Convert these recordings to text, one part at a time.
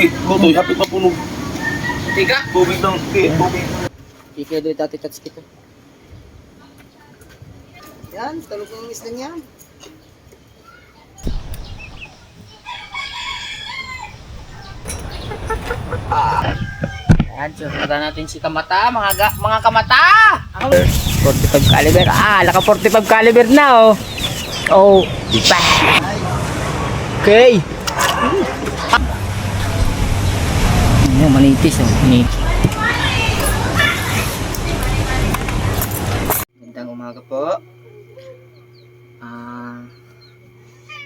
luto, hapit mapunog. Tiga. Tubig ng, tubig. Ikaw doon dati touch kita. Yan, talog ng isla niyan. Yan, sundan natin si Kamata, mga Kamata! 45 caliber. Naka 45 caliber na, oh. Oh, diba? Okay. Ayan, manitis, oh. Manitis. Magandang umaga po.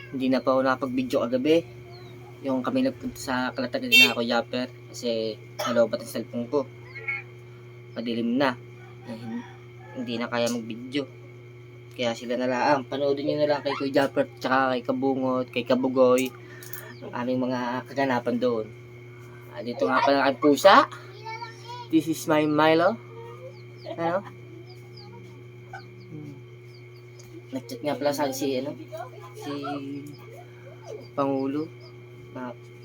Hindi na pa ako nakapag-video kagabi. Yung kami nagpunta sa Kalatagan na ako, Yapper. Kasi nalobat ang cellphone ko. Madilim na. Hindi na kaya mag-video. Kaya sila na lang. Panoodin nyo na lang kay Kuya Japper, tsaka kay Kabungot, kay Kabugoy. Ang aming mga kaganapan doon. Dito nga pala aking pusa. This is my Milo. Ano? Nag-chat nga pala sa akin si Pangulo.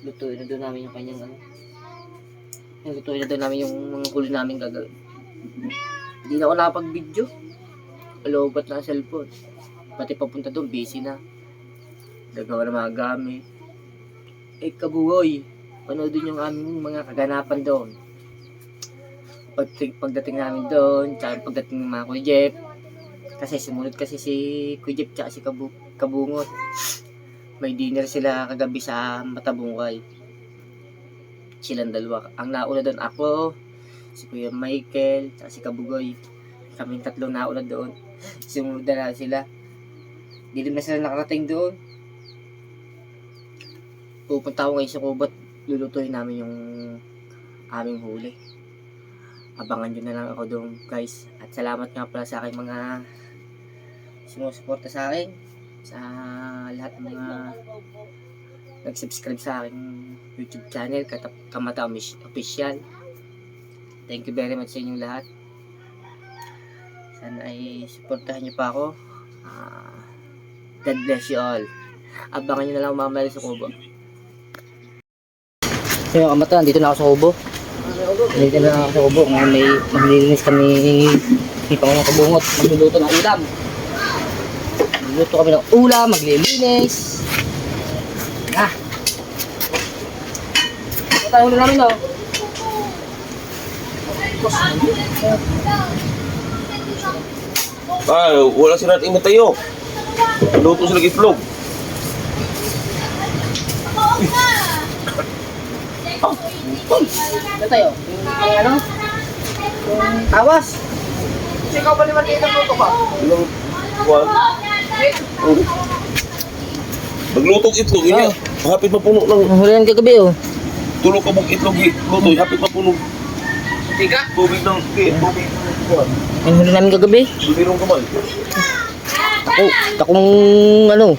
Lutuin na doon namin yung kanyang lutuin na doon namin yung mga huli namin gagawin. Hindi na ako nakapag-video. Alobat na ang cellphone. Pati papunta doon, busy na. Gagawa ng mga gamit. Kabugoy, panoodin yung aming mga kaganapan doon. Pagdating namin doon, tsaka pagdating ng mga Kuya Jeff. Kasi sumunod kasi si Kuya Jeff tsaka si Kabungot. May dinner sila kagabi sa Matabungkay. Silang dalawa. Ang nauna doon ako, si Kuya Michael, tsaka si Kabugoy. Kaming tatlong nauna doon. Sumunod na sila. Hindi na sila nakarating doon. Pupunta ako ngayon sa Kubat. Lulutuin namin yung aming huli. Abangan nyo na lang ako doon, guys. At salamat nga pala sa aking mga sumusuporta sa akin. Sa lahat ng mga nag-subscribe sa aking YouTube channel, Kamata Official. Thank you very much sa inyong lahat. Sana ay supportahan niyo pa ako. God bless you all. Abangan nyo na lang mamaya sa Kubo. So yung Kamata, dito na ako sa Kubo. Dito na ako sa Kubo. Ngayon may maglilinis kami ni Pangulong Kabungot. Magluluto ng ulam. Magluluto kami ng ulam, maglilinis. Ito tayo ulit namin, oh. Wala sila natin matayo. Luto sila itlog. Ito tayo. Yung ano? Yung tawas. Ikaw ba naman kayo nagluto ka? Naglutog itlog, yun yan. Hapit mapuno ng Ang huli yan kagabi, oh. tulog kabog itlog, luto, hapit mapuno. Tiga. Tubig ng, tubig. Ang huli namin kagabi. Dulirong kamal. Takong ano.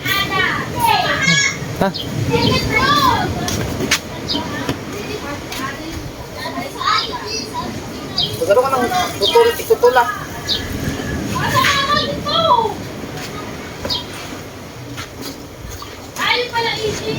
Ha? Magano ka ng tutula. Ayun pala easy.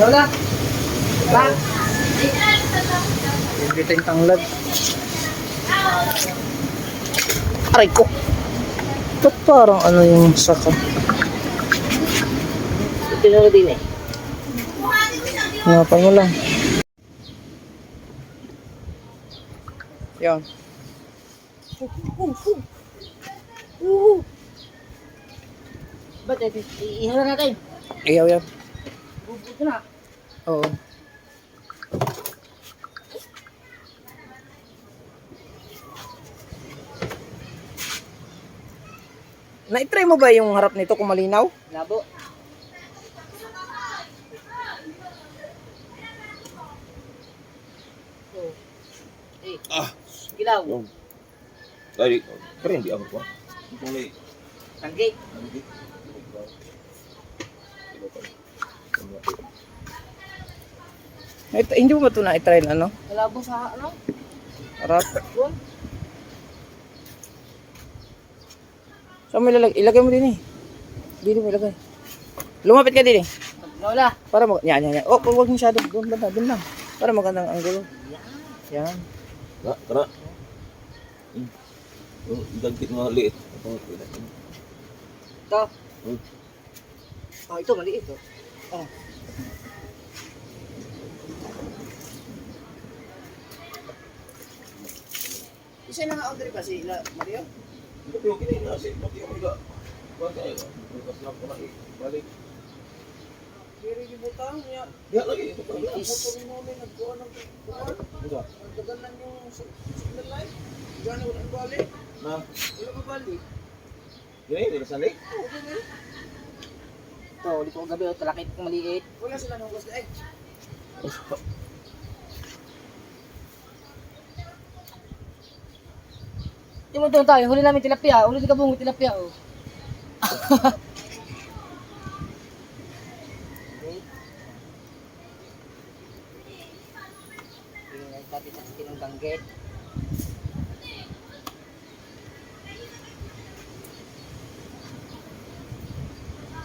Wala. Ba? Hindi tayong tanglad. Aray ko. Ba't parang ano yung saka? Ito na din, eh. Ngapan mo lang. Yan. Ba't ihala natin? Iyaw yan. Bubuto na. Oo. Na-try mo ba yung harap nito kung malinaw? Labo. Oh. Eh, Ah! gilaw. Yung. Dahil, pero hindi ako pa. Itong may... Tanggit. Hindi. Hindi mo ba ito na-try na ano? Malabo sa ano? Harap. Doon. Saan mo ilalagay? Ilagay mo din eh. Dito mo ilagay. Lumapit ka din eh. Lola. Para mag... Yan. Oh, huwag masyado. Doon banda, doon lang. Para magandang anggulo. Yan. Tara. Yung dagkit mga liit. Ito. Hmm. Oh, ito maliit oh. Oh. Isa na nga order pa si Mario? Ito yung kininasin. Pati yung iba. Huwag kayo. Bukas lang ko na balik. Pero yung butang niya. Diyan lagi. Ito pa. Puto mo may nagkuha ng buwan. Diba? Nagdagalan yung signal light. Diyan na walang balik. Na. Wala ka balik. Gini, hindi na salik. Ito, ulit ko gabi oh. Talakit kong maliit. Wala sila nung gusto. Ay, Yung doon tayo, huli namin tilapia. Huli ka bungo tilapia oh. Tingnan natin sa tinong banggit.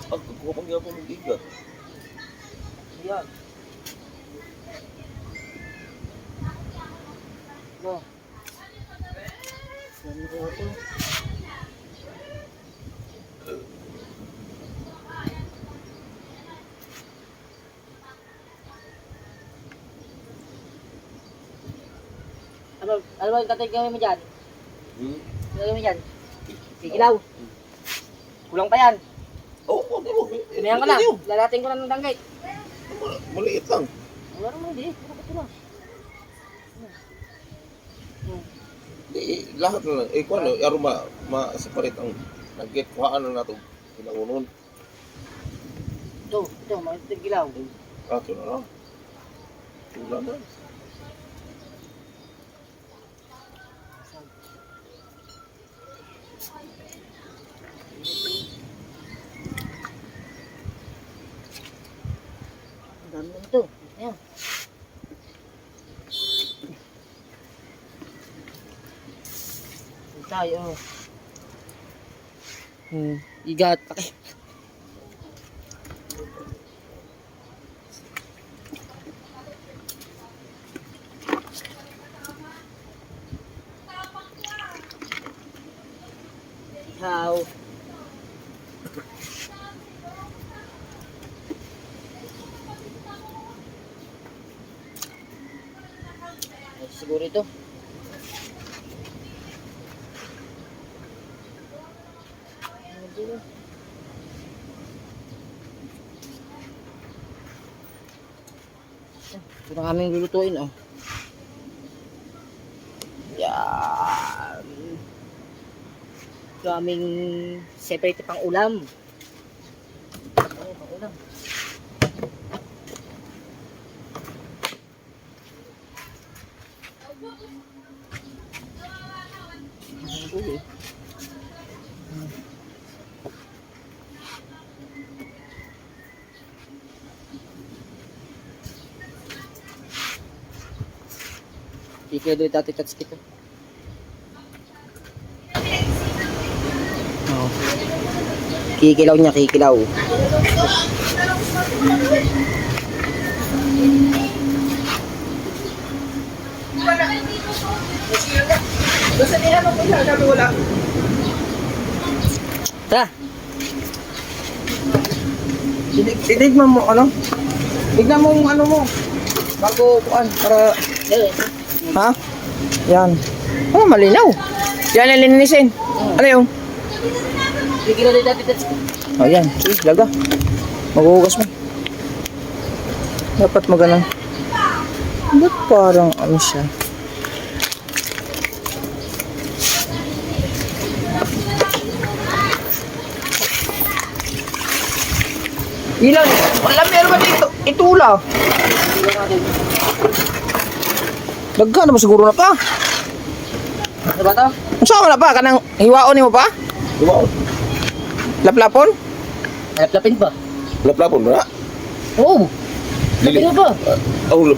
Ang kukumang niya po ng bigat. Yan. No. Yan ko ito. Ano ba yung tatay gawin mo dyan? Ano gawin mo dyan? Sigilaw. Kulang pa yan. Oo, hindi mo. Inayan ka na. Lalating ko na ng danggit. Maliit lang. Wala naman hindi. Ito na. Lahat na lang. Kung ano, araw ma-separate ang nag-get. Kuhaan na natin. Pinaunon. Ito, mga gilaw. Kaso na lang. Wala na. Ang dami na ito. Ayan. Ito tayo. Igat. Okay. How? Siguro ito. Ito na aming lulutuin oh. Yan. Ito aming separate pang ulam. Pang ulam. Kikilo doon dati touch kita. Oh. Kikilaw niya, kikilaw. Basta tinanong ko siya, sabi wala. Tara. Titignan mo ano? Tignan mo yung ano mo. Bago kuan para ha? Yan. Oh, malinaw. Yan ang linisin. Ano yung? Kikilaw doon dati touch kita. Oh, yan. Sige, laga. Maghuhugas mo. Dapat magalang. Ba't parang ano siya? Ilan? Wala meron ba dito? Itula. Daghan naman siguro na pa. Ano ba to? Saan na pa? Kanang hiwaon mo pa? Diba? Laplapon? Laplapin pa. Lap-lapon na. Oo. Lapin mo pa. Oh,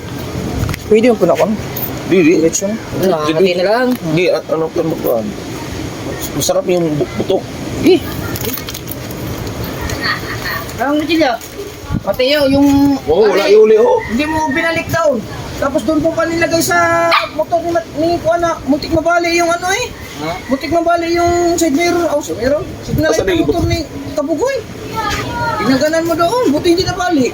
Pwede yung punakon. di. Diretso na. Nakakati na lang. Di, ano pa mo ba? Masarap yung butok. Eh, Ang kutsilyo. Mateo, yung... Oo, wala yung uli, oh. Hindi mo binalik daw. Tapos doon po pa nilagay sa motor ni Kuana. Mutik mabali yung ano eh. Ha? Mutik mabali yung side mirror. Oh, side mirror. Signal Basta light ng di- motor ni Kabugoy. Ginaganan mo doon. Buti hindi nabali.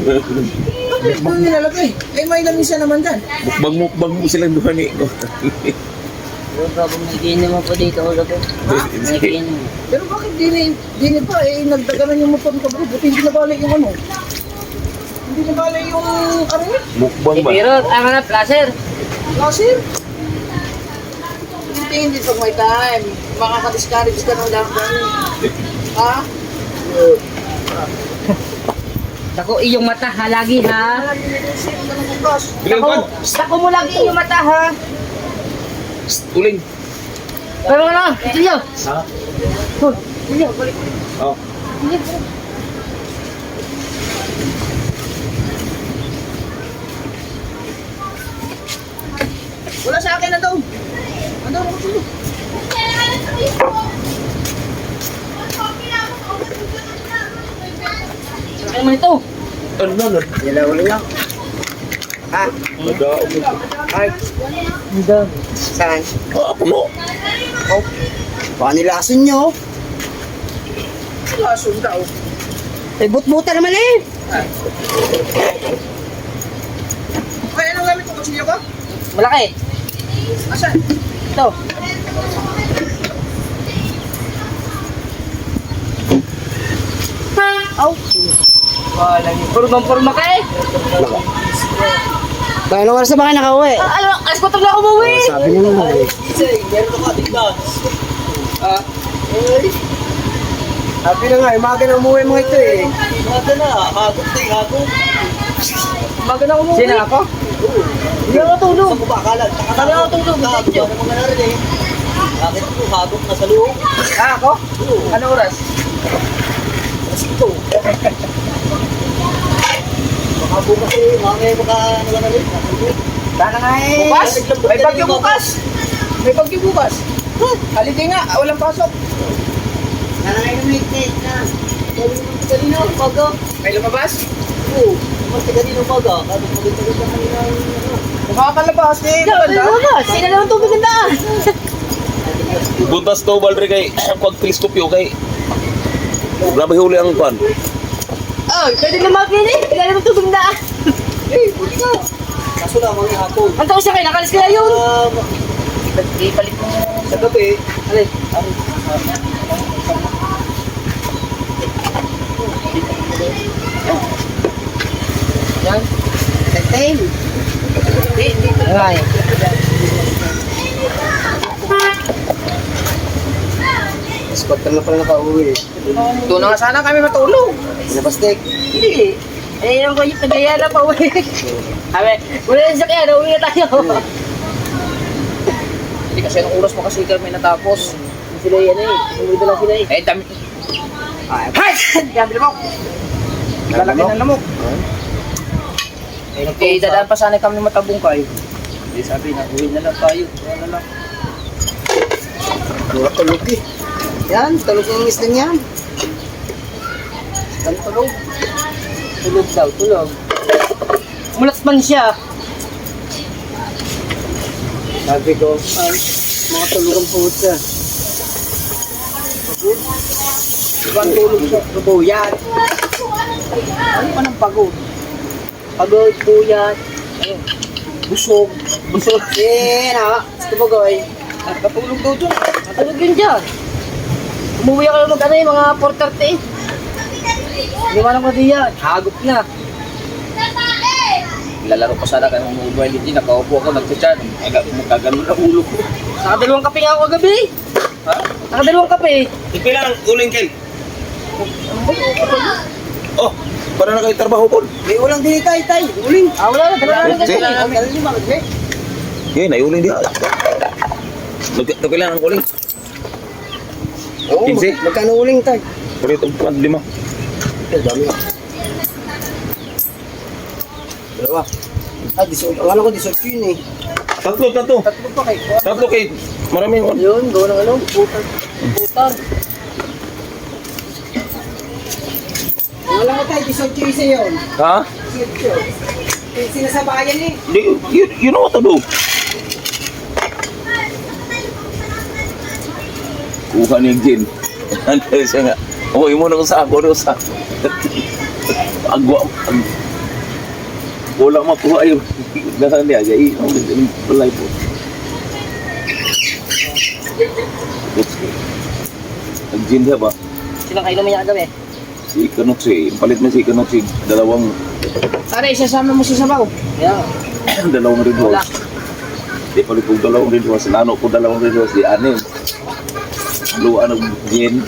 Bakit doon nilalagay? Eh, may lamisa naman dyan. Mukbang mo silang duha ni. Yung problem na hindi mo po dito ulo ko. Nagiinom. Pero bakit dini pa eh, nagdaganan yung motor ni Kabugoy. Buti hindi nabali yung ano. Hindi nabali yung ano eh. Mukbang ba? Pero, ang hanap, laser. Laser. Hindi pag may time. Makaka-discourage ka ng laban. Ha? Sako iyong mata ha, lagi ha. Bilang pan. Sako mo lagi iyong mata ha. Uling. Pero ano, kutsilyo. Ha? Kutsilyo, balik. Oh. Wala sa akin na daw. Ano ako sino? Ano naman ito? Ano na? Uli lang. Ha? Madaog mo. Ay. Hindi. Saan? Ah, puno. Oh. Baka nilason nyo. Nilason daw. Eh, but-buta naman eh. Ay, anong gamit mo? Kutsilyo ko? Malaki. Asan? Ito. Aw. Wala niyo. Purma ka eh. Kaya anong oras na ba kayo nakauwi? Ano, alas 4 na ako umuwi. Sabi niyo naman eh. Meron ako ating bags. Sabi na nga, umaga na umuwi mga ito eh. Mata na. Hagod na yung hagod. Umaga na umuwi. Sino ako? Hindi ako tulog. Sa kubakalan. Sabi ako tulog. Hagod na mga narinig. Bakit ko hagod na sa loob? Ah, ako? Ano oras? Kasi ito. Baka bukas eh. Mamaya baka ano na rin. Sana nga eh. Bukas? May bagyo bukas. May bagyo bukas. Haliday nga, walang pasok. Nanay na may tent na. Sabi naman sa kanina, umaga. May lumabas? Oo. Mas sa kanina umaga. Kasi maganda sa kanina. Makakalabas eh. Maganda. Sino naman tubig ng daan? Buntas to balre kay pag teleskopyo kay. Grabe huli ang kwan. Oh, pwede na mapili. Sino naman tubig ng daan? Eh, pwede ka. Kaso lamang yung hapon. Ang taon siya kayo, nakalis ka na yun. Ipalit mo. Sa gabi, Alin? Yan. Ten. Hindi. Ay. spot ka na pala nakauwi. Doon na nga sana kami matulog. Pinapastik. Hindi. Eh, yung kayo, nagaya na pa uwi. Sabi, wala na siya kaya, nauwi na tayo. Hindi kasi anong oras mo kasi kami natapos. Sila yan eh, sumuli lang sila eh. Eh, dami. Ay, dami lamok. Lalaki ng lamok. Eh, dadaan pa sana kami matabungkay. Hindi sabi na, uwi na lang tayo. Wala lang. Tulog eh. Yan, tulog yung isda niyan. Tulog. Tulog daw, tulog. Mulat man siya. Sabi ko, mga tulog ang puta. Ibang tulog sa buyat. Ano pa ng pagod? Pagod, buyat. Busog. Busog. Eh, na. Gusto mo gawin? Natulog daw dyan. Matulog yun dyan. Umuwi ako mag ano mga 4:30. Liwanag ko diyan. Hagop na. Lalaro pa sana kayo ng mobile legend. Nakaupo ako, nagchat-chat. Magkaganon na ulo ko. Nakadalawang kape nga ako kagabi. Ha? Nakadalawang kape. Ipila ang uling kel. Oh, para na kayo trabaho po. May ulang din tay. Uling. Wala na. Dala na Sige. kasi. Yan, naiuling di. Nagkailangan ng uling. Oo, 15? magkano uling tay? Pero ito, 5. Dami. Dalawa. Ay, akala ko 18 yun eh. Tatlo. Tatlo pa kay Tatlo kay maraming Yun, gawa ng ano, putan. Wala ko tayo, 18 isa yun. Ha? 18. Sinasabayan eh. You know what to do. Kuha niya yung gin. Ano siya nga. Uy mo na sa ako. Wala makuha yung dahan niya. Yung palay po. Ang gin siya ba? Sino kayo naman niya kagabi? Si Kanoksi. Palit mo si Kanoksi. Dalawang Isasama mo sa sabaw. Yeah. red horse. Di palit ko dalawang red horse. Nano ko dalawang red horse. Di anim. Luwa ng gin.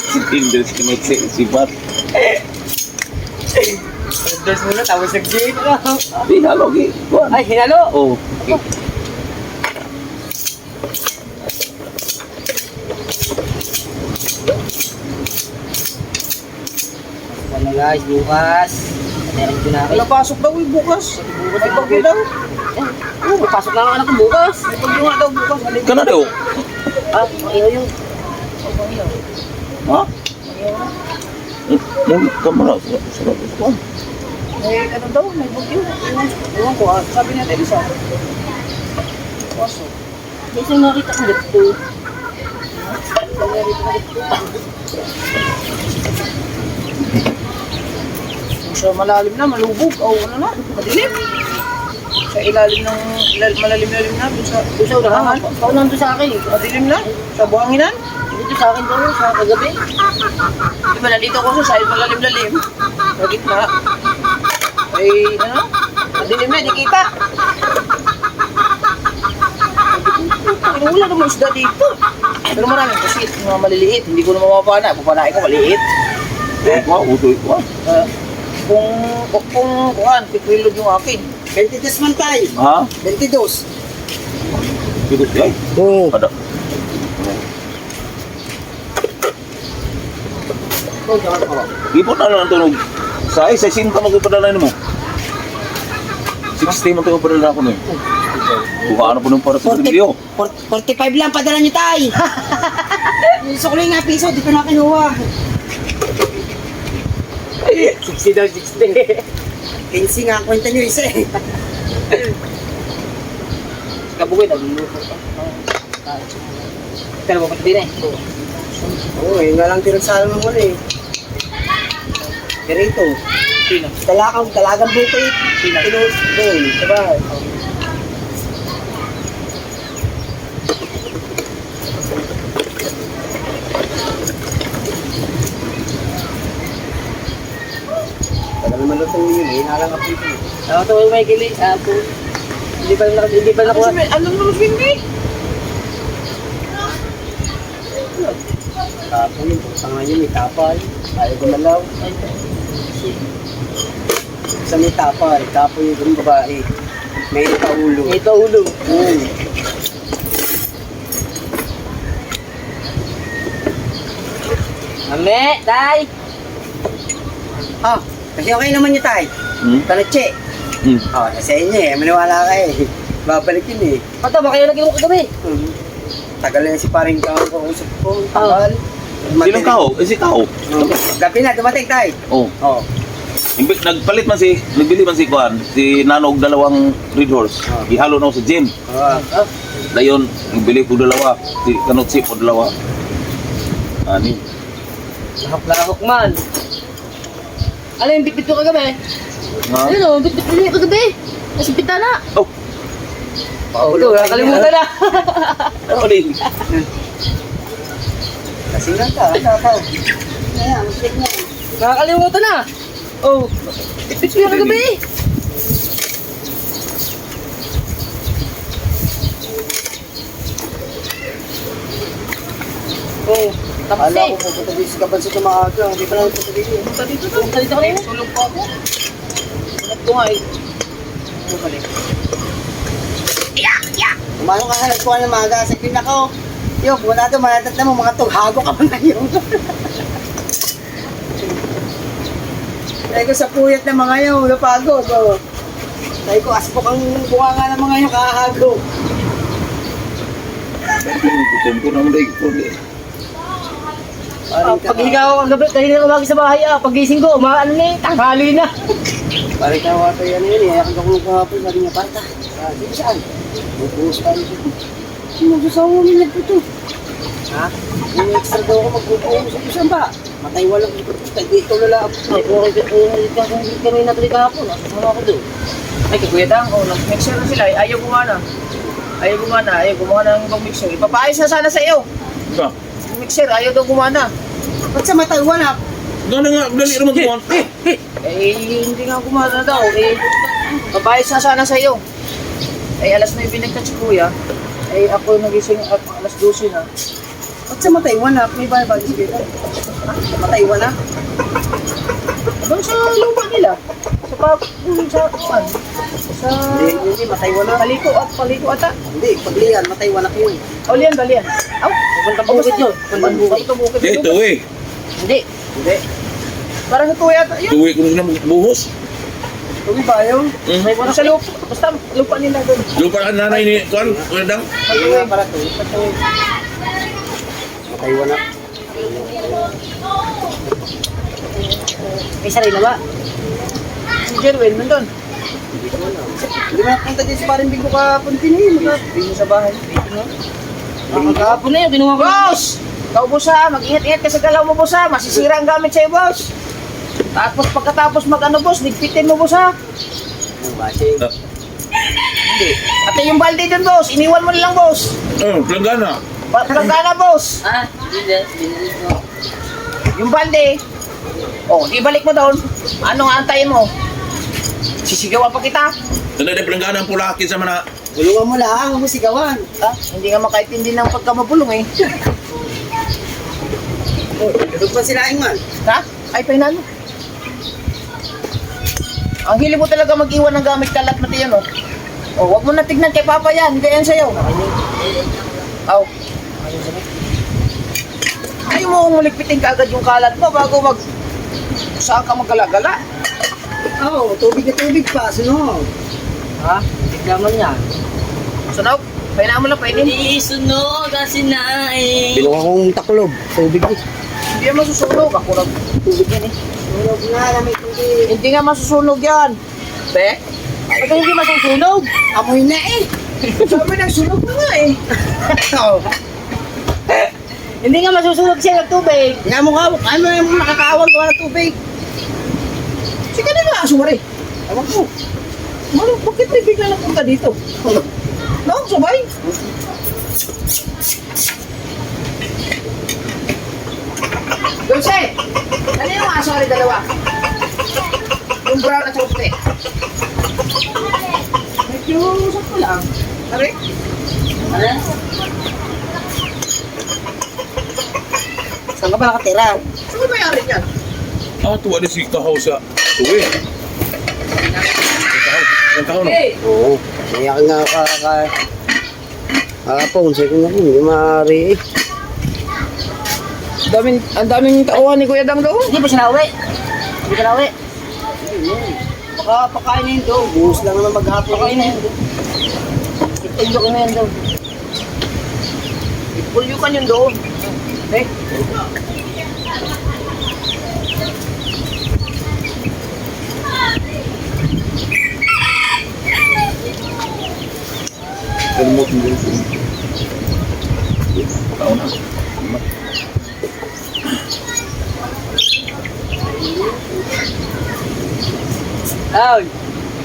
Si Tinder, si Kanoksi, si Bat. Dos muna, tapos nag-gate. Di halo, gi. Kuhan. Ay, hinalo! Oh. Ano guys, bukas. Meron ko na Wala pasok daw eh, bukas. May bagyo daw. Oo, papasok na ang anak ko bukas. May bagyo nga daw bukas. Ka na daw. Ayaw yung... Ha? Yung kamera. Sarap. May ano daw, may bagyo. Ewan ko, sabi niya tayo sa pasok. Kasi nakita ko dito. Sa malalim na, malubog. O ano na, madilim. Sa ilalim ng, malalim-lalim na. Sa unahan. Kaunan to sa akin. Madilim na. Sa buhanginan. Dito sa akin daw, sa kagabi. Di ba nandito ko sa side, malalim-lalim. Sa gitna. Ay, ano? Madilim na, di kita. Wala naman isda dito. Pero maraming kasi mga maliliit. Hindi ko na mapapana. Pupanain ko maliit. Wow, utoy ko. Kung pipilod yung akin. 22 man tayo. Ha? 22. Dito siya. Oo. Ada. Ipon na lang tunog. Sa isa, sino ka magpapadala mo? 60 man ito padala ko nun. Buka ano po nung para sa video. 45 lang, padala niyo tayo. Sukli nga piso, dito na kinuha. 60 daw, 60. 15 nga, kwenta niyo isa eh. Kabugoy, nagluluto pa. Pero bakit din eh? Oo, yun nga lang tinagsala mo muna eh. Pero ito, Sino? talagang bukit. Sino? Doon, diba? Tagal naman luto yun eh, nalang ka pito. Ako to may gili. Hindi pa nakuha. Alam mo mas hindi? Tapo yun, sa nga yun, may tapa yun. Ayaw gumalaw. Sa may tapa, tapo yun yung babae. May paulo. May paulo. Ame, tay! Ah, kasi okay naman yung tay. Tanatche. Oh, nasa inyo eh, maniwala ka eh. Babalik yun eh. Pato, ba kayo nag-inom kagabi? Tagal na si paring kao kausap ko. Tagal. Sinong kao? Si kao. Gabi na, dumating tay. Oh. Oh. Nagbili man si Kuan, si Nanog dalawang red horse. Ihalo na ako sa gym. Dayon, nagbili ko dalawa. Si Kanotsi po dalawa. Ani. Lahok-lahok man. Ano yung bitbit ko kagabi? Ha? Ano no, bitbit ko kagabi? Nasa pitana. Oh. Paulo, nakalimutan na. Ano din? Kasi lang ka, tataw. Ayan, stick na. Nakakalimutan na. Oh, bitbit ko yung kagabi. Oh, Tapos Alam ko pupunta dito sa Kabansi sa maaga. Hindi pa lang pupunta dito. Punta dito to. Punta dito kanina. Tulog pa ako. Ingat ko nga eh. Bumalik. Umano ka sa nagkuha ng maaga. Sabihin ako, yung wala doon, malatat na mo, mga tughago ka pa na yun. Sabi ko sa puyat ng mga yun, napagod. Oh. Sabi ko, aspo kang bunga nga ng mga yun, kahago. Putin ko naman dahil ko. Paghiga ako ang gabi, kanina umagi sa bahay pagising ko, ano na eh, tanghali na. Parang kawato yan yun eh. Ayakan ko kahapon, sabi niya, parang dito saan? Magbuhos tayo dito. Magsasawa mo nila dito. Ha? Yung extra daw ako magbubuhos sa isang ba? Matay walang dito. Dito lala. Ay, kanina tuloy kahapon, nasasama ako doon. Ay, kay Kuya Dang, nag-mixer na sila, ayaw gumana. Ayaw gumana ng ibang mixer. Ipapaayos na sana sa iyo. Ba? Yung mixer, ayaw daw gumana. Ba't sa matay wala? Gano'n nga, dali naman kuwan. Hindi nga gumana daw. Papaayos na sana sa iyo. Alas 9 binagkat si Kuya. Ako nagising at alas 12 na. Ba't sa matay wala? May bahay sige ka. Matay wala? Doon sa lupa nila. Sa Hindi, matay wala. paliko ata. Hindi, pagliyan, matay wala yun. Lian. Aw, pupunta bukid yun. Pupunta bukid. Dito eh. Hindi. Parang ito yata yun. Tuwi ko na buhos. Tuwi ba yun? May wala sa lupa. Basta lupa nila doon. Lupa ka nanay ni Kuan, Kuya Dang. Hindi nga para tuwi. Matay wala. May sarili ba? Si Jerwin, nandun. Hindi mo napunta din sa parin bingko ka puntin eh. Hindi sa bahay. Dito na. Magkahapon na yun, kinuha ko. Boss! Ikaw, boss ha. Mag-ingat-ingat ka sa galaw mo, boss ha. Masisira ang gamit sa'yo, boss. Tapos pagkatapos boss, ligpitin mo, boss ha. Ang base. Hindi. At yung balde dun, boss. Iniwan mo na lang, boss. Planggana. Pagkana, boss. Yung balde. Ibalik mo doon. Anong antayin mo? Sisigawan pa kita. Tanda na planggana ang pulakin sa mana. Bulungan mo lang, huwag mo sigawan. Hindi nga makaintindi ng pagkamabulong eh. Tulog pa sila man. Ha? Ay, pahinan mo. Ang hilig mo talaga mag-iwan ng gamit kalat mati yan, wag mo na tignan kay Papa yan. Hindi yan sa'yo. Aw. Ayaw mo umulikpitin ka agad yung kalat mo bago saan ka magkalagala. Tubig na tubig pa, sunog. Ha? Tignaman yan. Sunog? Pahinaan mo lang, painin. Isunog kasi nain. Binuha kong taklob, tubig eh. Hindi yan masusunog. Ako lang tubig yan eh. Sunog na, may tubig. Hindi nga masusunog yan. Be? Pag hindi masusunog. Amoy na eh. Sabi ng sunog na nga eh. Hindi nga masusunog siya ng tubig. Nga mo ka, ano yung nakakaawang gawa ng tubig? Sige na nga, asumari. Ewan ko. Mano, bakit may bigla napunta dito? No, sabay. Dulce! Ano yung asari dalawa? Yung brown at saka puti. Medyo sakto lang. Sabi? Ano? Saan ka ba nakatira? Saan ba mayari niyan? Tuwa na si Kahaw sa tuwi. Kahaw no? Hey! Oo. Kaya nga kakapon, sabi ko nga po, hindi maaari eh. Ang daming tauhan ni Kuya Dang doon. Hindi ba siya nauwi? Hindi ka nauwi? Baka pakain na yun doon. Buhos lang naman maghapon. Pakain na yun doon. Ito ko na yan doon. Ipulyo yun doon. Okay? Kalmot mo dito. Kahaw na.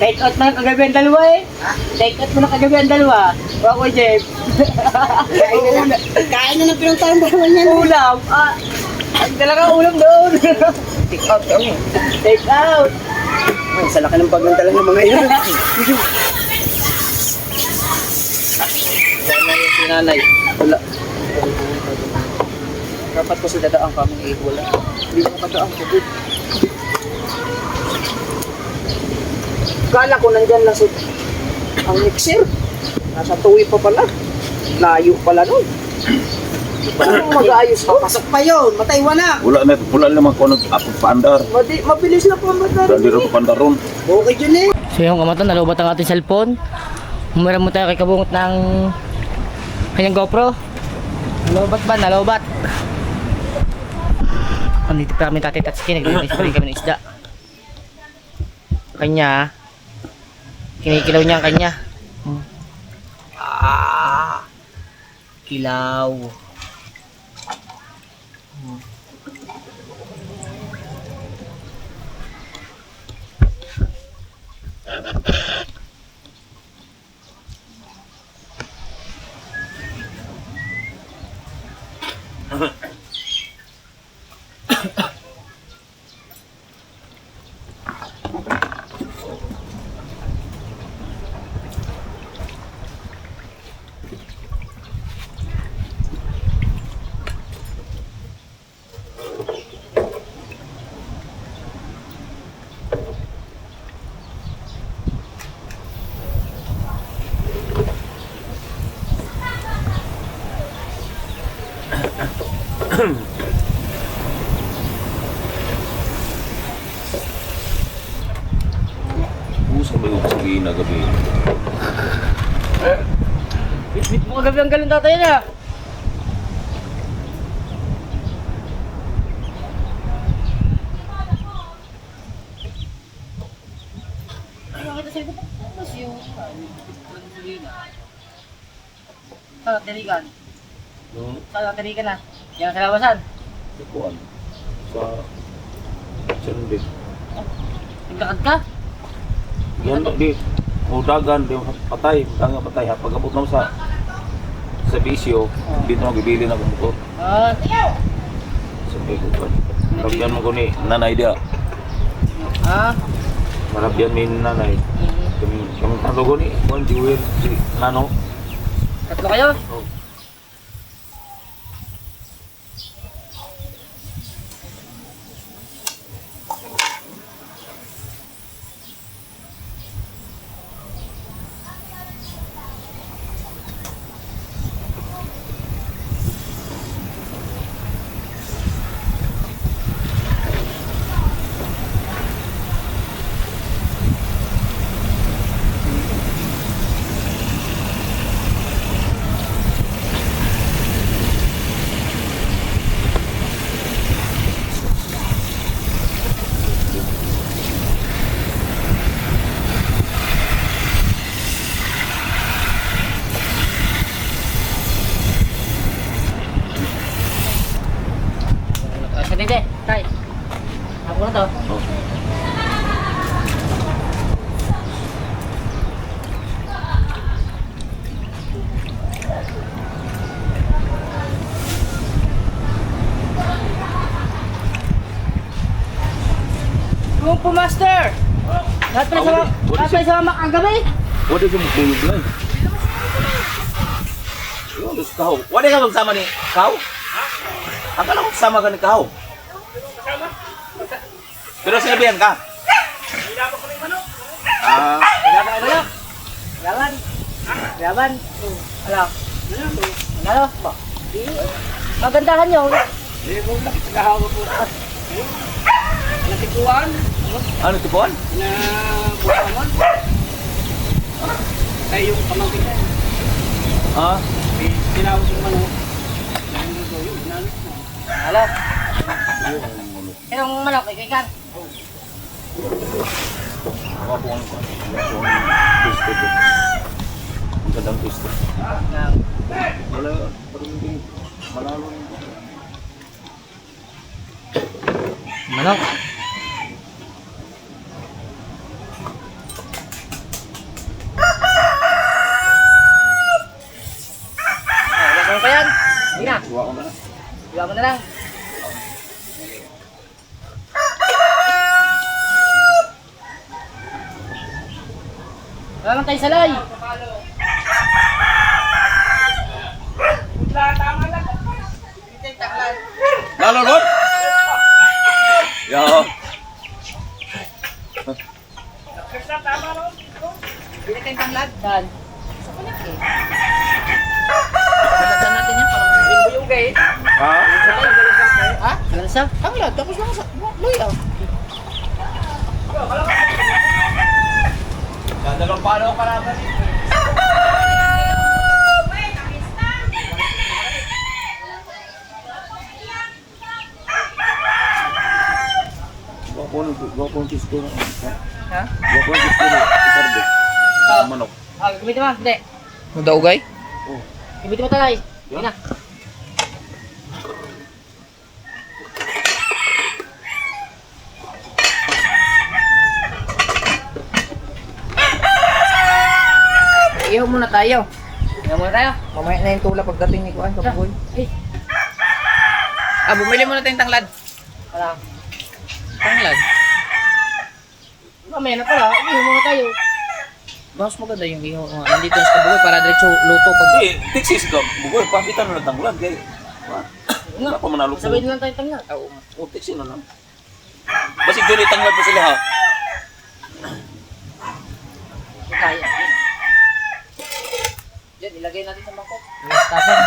Take out mo na kagabi ang dalawa eh. Take out mo na kagabi ang dalawa. Wako, Jeff. Kain na ng pinuntahan bawal niya. Ulam. Ang talaga ulam doon. Take out kami. Take out. Ay, sa laki ng paglantalan ng mga yun. Sana yung sinanay. Wala. Dapat ko kasi dadaan kami eh, wala. Hindi mo kadaan tubig. Kala ko nandyan lang si ang mixer. Nasa tuwi pa pala. Layo pala nun. Paano mag-aayos ko? Pasok pa yun, matay wala. Wala naman ko nag-apog paandar. Mabilis na po ang madari. Dali rin ko pandaron. Okay dyan eh. So yung kamatan, nalobat ang ating cellphone. Humiram mo tayo kay kabungot ng kanyang GoPro. Nalobat ba? Nalobat. Andito pa kami tatay Tatsuki, naglinis pa rin kami ng isda. Kanya, kinikilaw niya ang kanya. Kilaw. Pusa ba yung sige na gabi? Bit mo kagabi ang galon tatay na. Sa tirikan. Sa tirikan na. Yan sa labasan. Kuan. Sa Sunday. Naglakad ka? Yan di. Udagan di patay, tanga patay ha pagabot na mo sa bisyo, dito mo bibili na kung motor. Sabi ko pa. Marabyan mo ko ni nanay dia. Marabyan mi ni nanay. Kami tatlo ko ni Juan Jewel si Nano. Tatlo kayo? Oh. Sa dede, tay. Ako na to. Oh. Kung po master! Lahat pala sa mama kagabi! What is yung bulog lang? Yung dos kaho. Wala ka magsama ni kaho? Akala ko kasama ka ni kaho. Pero sinabihan ka? Laban! Laban! Ala? Ano? Magandahan nyo. Natikuan, Ano tipuan? na bukaman. Tayo yung pamangkin na. Ah? Tinawag yung manok. Ala? Anong manok? Ikikan? Ako po ang twist ko. Ang gandang twist ko. Wala, parang hindi malalo yung Manok? Lasang pa yan? Hindi na. Kuha ko na. Iwa mo na lang. Wala lang tayo salay. Lalo Ron! Yo! Bili tayong tanglad. Dan. Pagkatan natin yan para masabing buyog eh. Ha? Ha? Lansa? Tanglad, tapos lang sa luya. Dadalong paano ka naman dito? Gwapong kisko na. Ha? Gwapong kisko na. Ikarde. Ang manok. Gamitin mo. Hindi. Madaugay? Gamitin mo talay. Hindi na. Ihaw muna tayo. Kaya muna tayo. Mamaya na yung tula pagdating ni Kuan, Kapugoy. Ay. Bumili muna tayong tanglad. Wala. Tanglad? Mamaya na pala. Uwi muna tayo. Mas maganda yung ihaw. Nandito sa Kapugoy para diretso luto pag... Hindi, tiksis ka. Bugoy, pakitan na ng tanglad. Kaya, wala pa manalo ko. Sabay na lang tayo tanggap. Oo. O, tiksin na lang. Basig doon tanglad pa sila ha. Kaya. Diyan, ilagay natin sa mangkok. Tasan.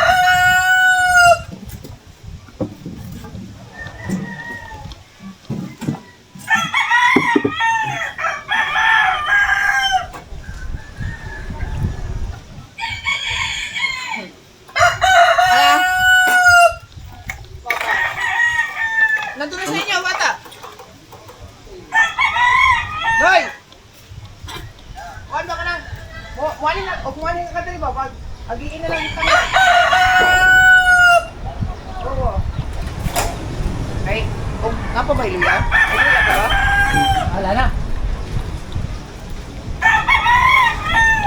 Nandun na sa inyo, bata. Hoy! Kuhan ba ka na? Kuhanin ka dali ba? Agiin na lang yung tanglad. Oo. Ay, nga pa ba yung luya? Ay, luya ka ba? Wala na.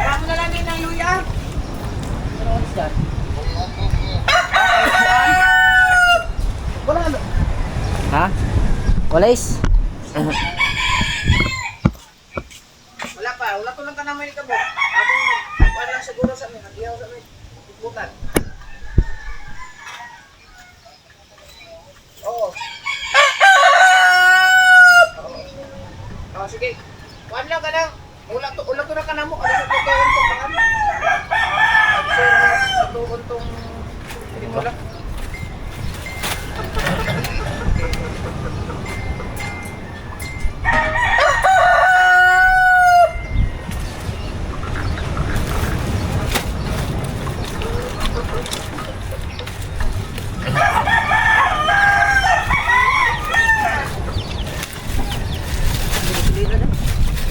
Wala mo na lang din ng luya. Ano oras dyan? Wala na. Ha? Walis? Wala pa. Wala pa lang ka naman ikabot. Ako lang siguro sa amin. Nagiyaw sa amin. Bukan. Oo. Oo, sige. Kuhan lang ka lang. Ulat to na ka na mo. Ano sa tutuon to pangan? Ano sa tutuon tong... Hindi mo lang.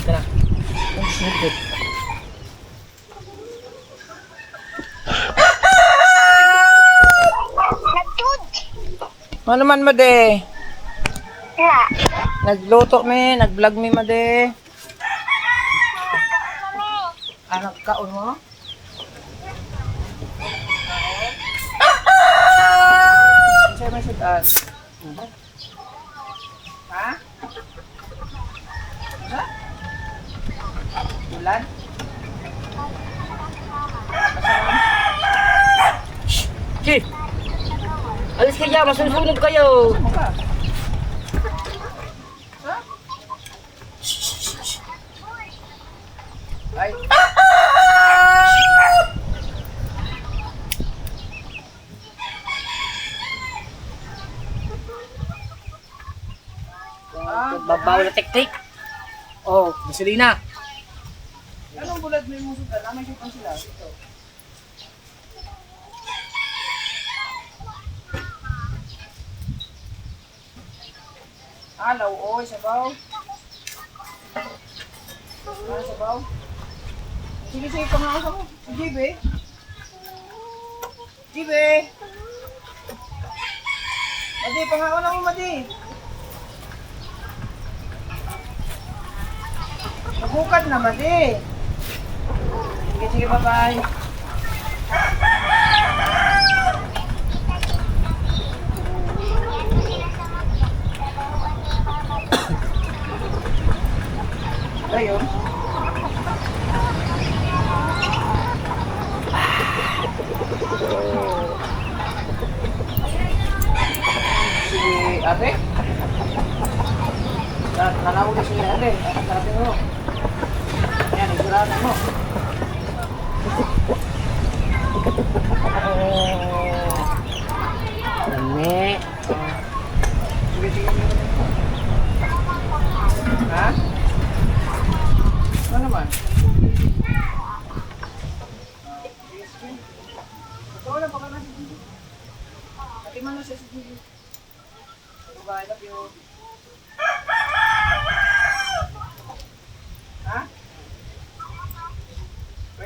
Tara. Ano man made? Nagluto me, nag-vlog me made. Anak kaon mo? Sa'yo may sudan. Ha? Ha? Bulan? Chief! Alis kayo, masusunog kayo! Ano ka? Ha? Ay. Babaw na tik-tik! Oh, gasolina! Anong bulad may musudan? May sudan sila. Ito. Alaw, oy, sabaw. Sabaw. Sige, pangaasa mo. Jibe. Jibe. Madi, pangaon na mo, Madi. Nabukad na, Madi. Sige, bye-bye. Ayun.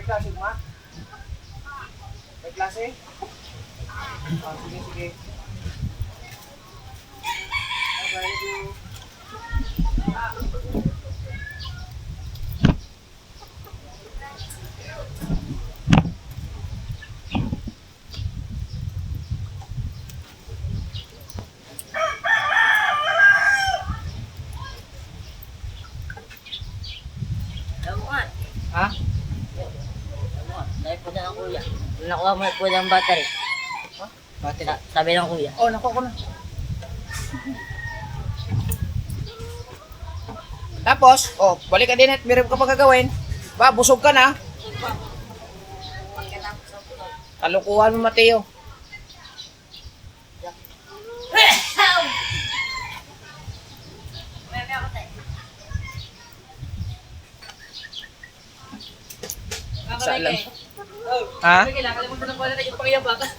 May klase ma? May klase? Ah, sige, sige. Thank you. Alam mo nga. Ha? Alam mo nga. Dahil po na ng kuya. Nakuha mo po ng battery. Bakit? Sabi ng kuya. Oh, nakuha ko na. Tapos, oh, balik ka din at meron ka pa gagawin. Ba, busog ka na. Kalukuhan mo, Mateo. Saan lang? Ha? Kailangan mo na yung pangyabakan.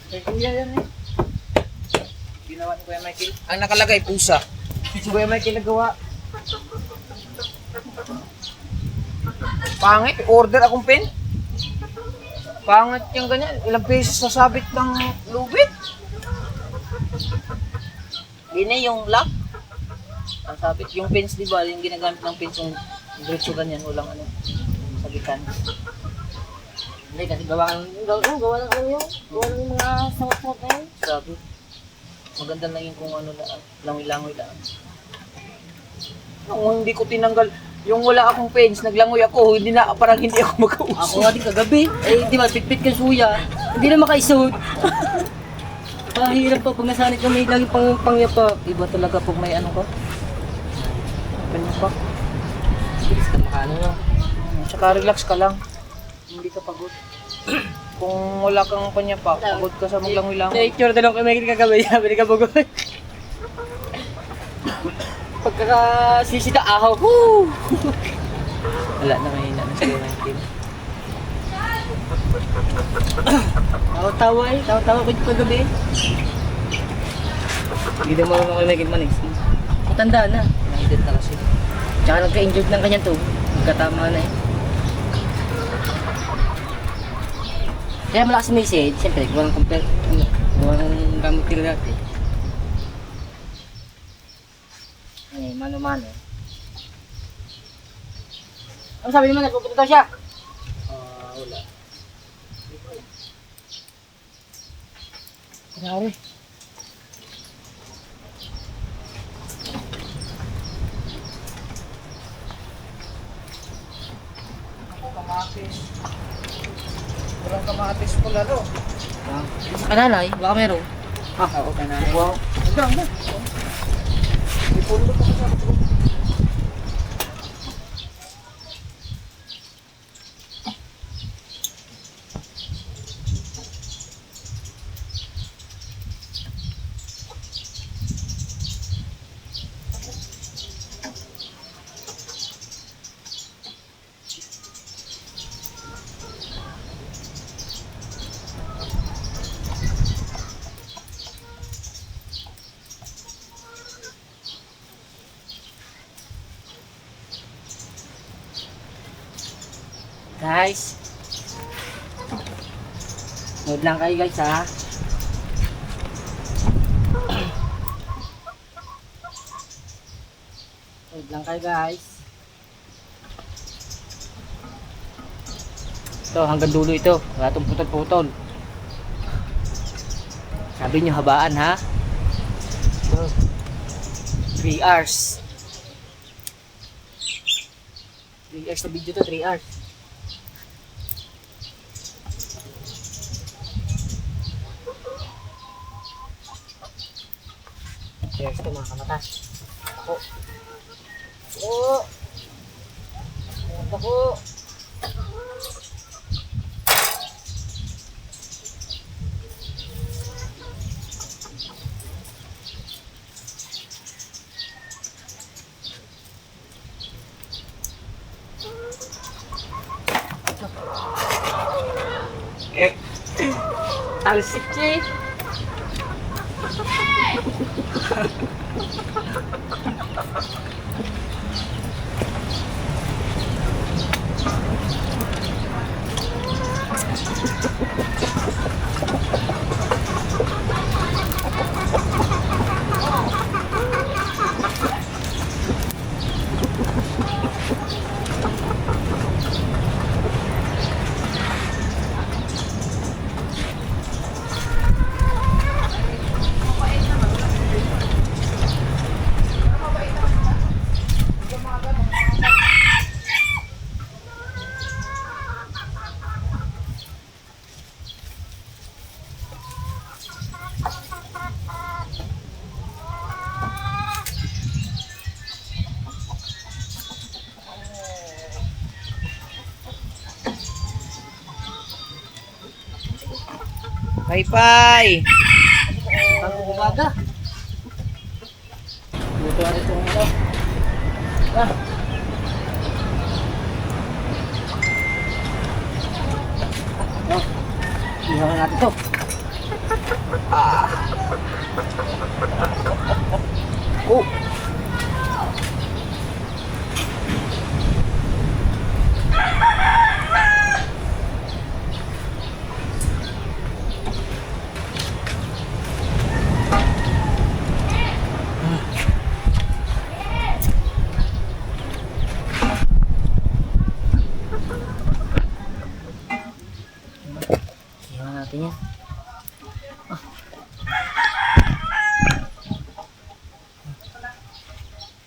Kuya yan eh. Ginawa ni Kuya Michael. Ang nakalagay, pusa. Si Kuya Michael nagawa. Pangit, order akong pen. Pangit yung ganyan. Ilang beses sasabit ng lubid. Yun yung lock. Ang sabit, yung pins, di ba? Yung ginagamit ng pins, yung diretso ganyan, walang ano, sabitan. Hindi, kasi gawa lang yung mga sangot-sangot na yun. Sabi. Maganda lang yung kung ano lang, langoy-langoy lang. Nung hindi ko tinanggal, yung wala akong pens, naglangoy ako, hindi na, parang hindi ako mag-uusap. Ako nga din kagabi, di ba, pitpit ka suya, hindi na makaisuot. Pahirap pa pag nasanit na may lagi pangyapa. Iba talaga pag may ano ka. Ganyan pa. Bilis ka makano no. Tsaka relax ka lang. Hindi ka pagod. Kung wala kang kanya pa, pagod ka sa maglangoy-langoy. Na-icture na lang kay Michael kagabi, sabi ni Kabugod. Pagkakasisita, ahaw. Woo! Wala na may na sa Michael. Tawa-tawa ko dito kagabi. Hindi na marunong kay Michael Manis. Matanda na. Nahidit na kasi. Tsaka nagka-injured ng kanya to. Nagkatama na eh. Kaya malakas message, siyempre, walang compare, walang gamit nila dati. Ay, mano-mano. Ano sabi naman, nagpupunta daw siya? Wala. Kunwari. Ako, kamatis. Walang kamatis po lalo. Sa kananay, baka meron. Oo, kananay. Wow. Hanggang na. May pundo pa sa ako. Guys. Nood lang kayo guys ha. Nood lang kayo guys. Ito hanggang dulo ito. Wala itong putol-putol. Sabi nyo habaan ha. 3 hours. 3 hours na video to, 3 hours. Cheers to mga kamata. Ako. Ako. Talsik sih. Pay-pay. Bago umaga. Luto natin itong ano. Ah. Ihawan natin ito. Oh. Ihawan natin yan.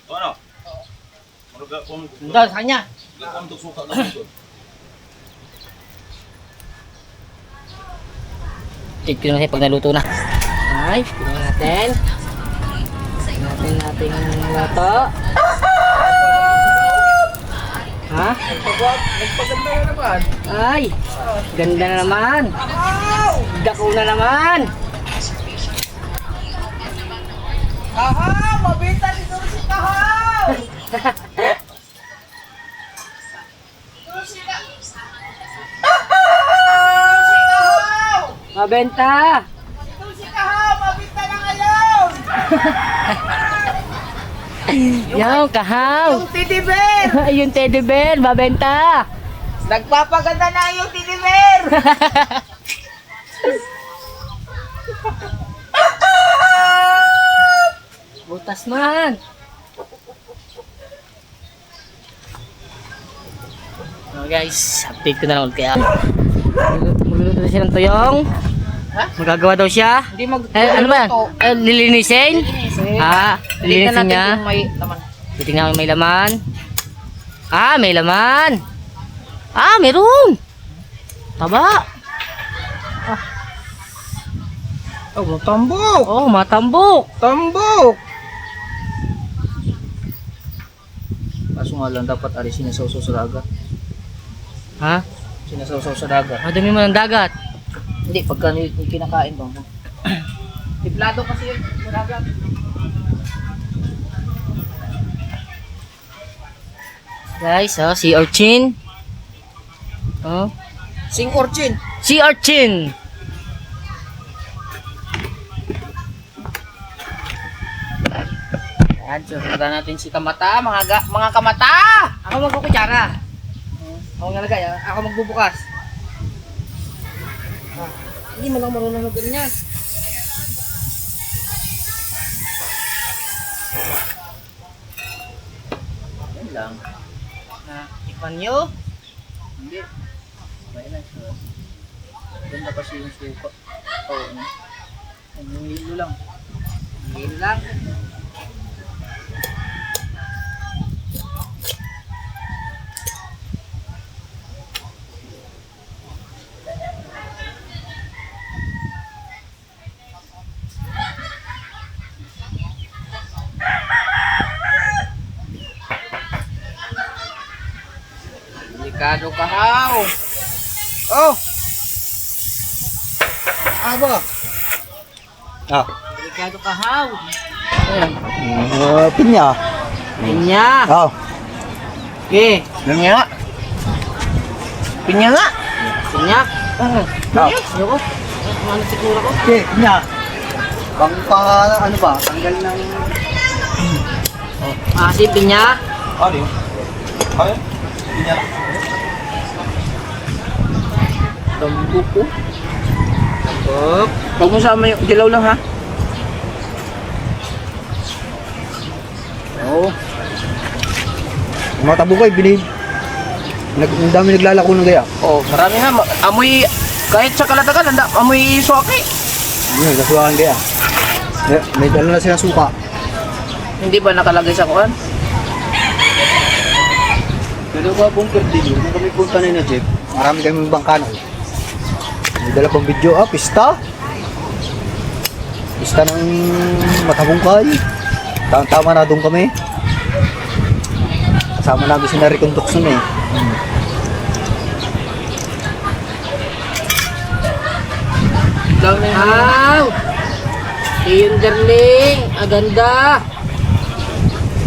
Ano? Maruga kung Doon, sa kanya. kung suka lang ito. Check ko natin pag naluto na. Ay, tingnan natin. Tingnan natin yung luto. Ha? Nagpaganda na naman. Ay, ganda na naman. Dako na naman. Kahaw! Mabita dito si Kahaw! Mabenta. Si Kahaw! Mabita na ngayon! Yung kahaw. Yung teddy bear! Yung teddy bear, mabenta. Nagpapaganda na yung teddy bear! Butas man. So guys, update ko na lang ulit kaya. Magluluto na siya ng tuyong. Magagawa daw siya. Hindi mag... Ano ba? Lilinisin? Ah, lilinisin niya. kung may laman. Titingnan ko may laman. Ah, may laman. Ah, meron. Taba. Oh, tambok! Oh, matambok. Tambok! Kaso nga lang dapat ari sinasawsaw sa dagat. Ha? Sinasawsaw sa dagat. Madami mo ng dagat. Hindi, pagka kinakain ba? Tiplado kasi yun sa dagat. Guys, oh, sea urchin. Oh, Sing urchin! sea urchin. Yan, sundan natin si Kamata, mga Kamata! Ako magkukutsara. Ako nga lagay, ako magbubukas. Hindi mo lang marunong na ganyan. Yan lang. Tikman nyo. Hindi. Bayan na siya. Ganda kasi yung suka. Oo. Yung hilo lang. Yun lang. Delikado Kahaw. Oh! Aba! Delikado Kahaw. Pinya. Pinya. Oh. Okay. Pinya nga. Pinya nga. Pinya. Oh. Ayoko. Ano siguro ko? Okay, pinya. Pangpa, ano ba? Tanggal ng... Ah, si Pinya. Ano? Ano? Pinya. Tambok ko. Tambok. Huwag mo sama yung dilaw lang ha. Oo. Mga tabo ko, bilhin. Ang dami naglalako ng gaya. Oh, marami nga. Amoy, kahit sa kalatagan, amoy suwaki. Yun, kasuwakan gaya. May dala na silang suka. Hindi ba nakalagay sa kuhan? Pero ba bunker din yun? Nung kami punta na Jeep, marami kami bangkano. May dala pang video, pista. Pista ng Matabungkay. Tama na doon kami. Kasama namin si Naricon Tukson eh. Kahaw! Iyon, darling. Aganda.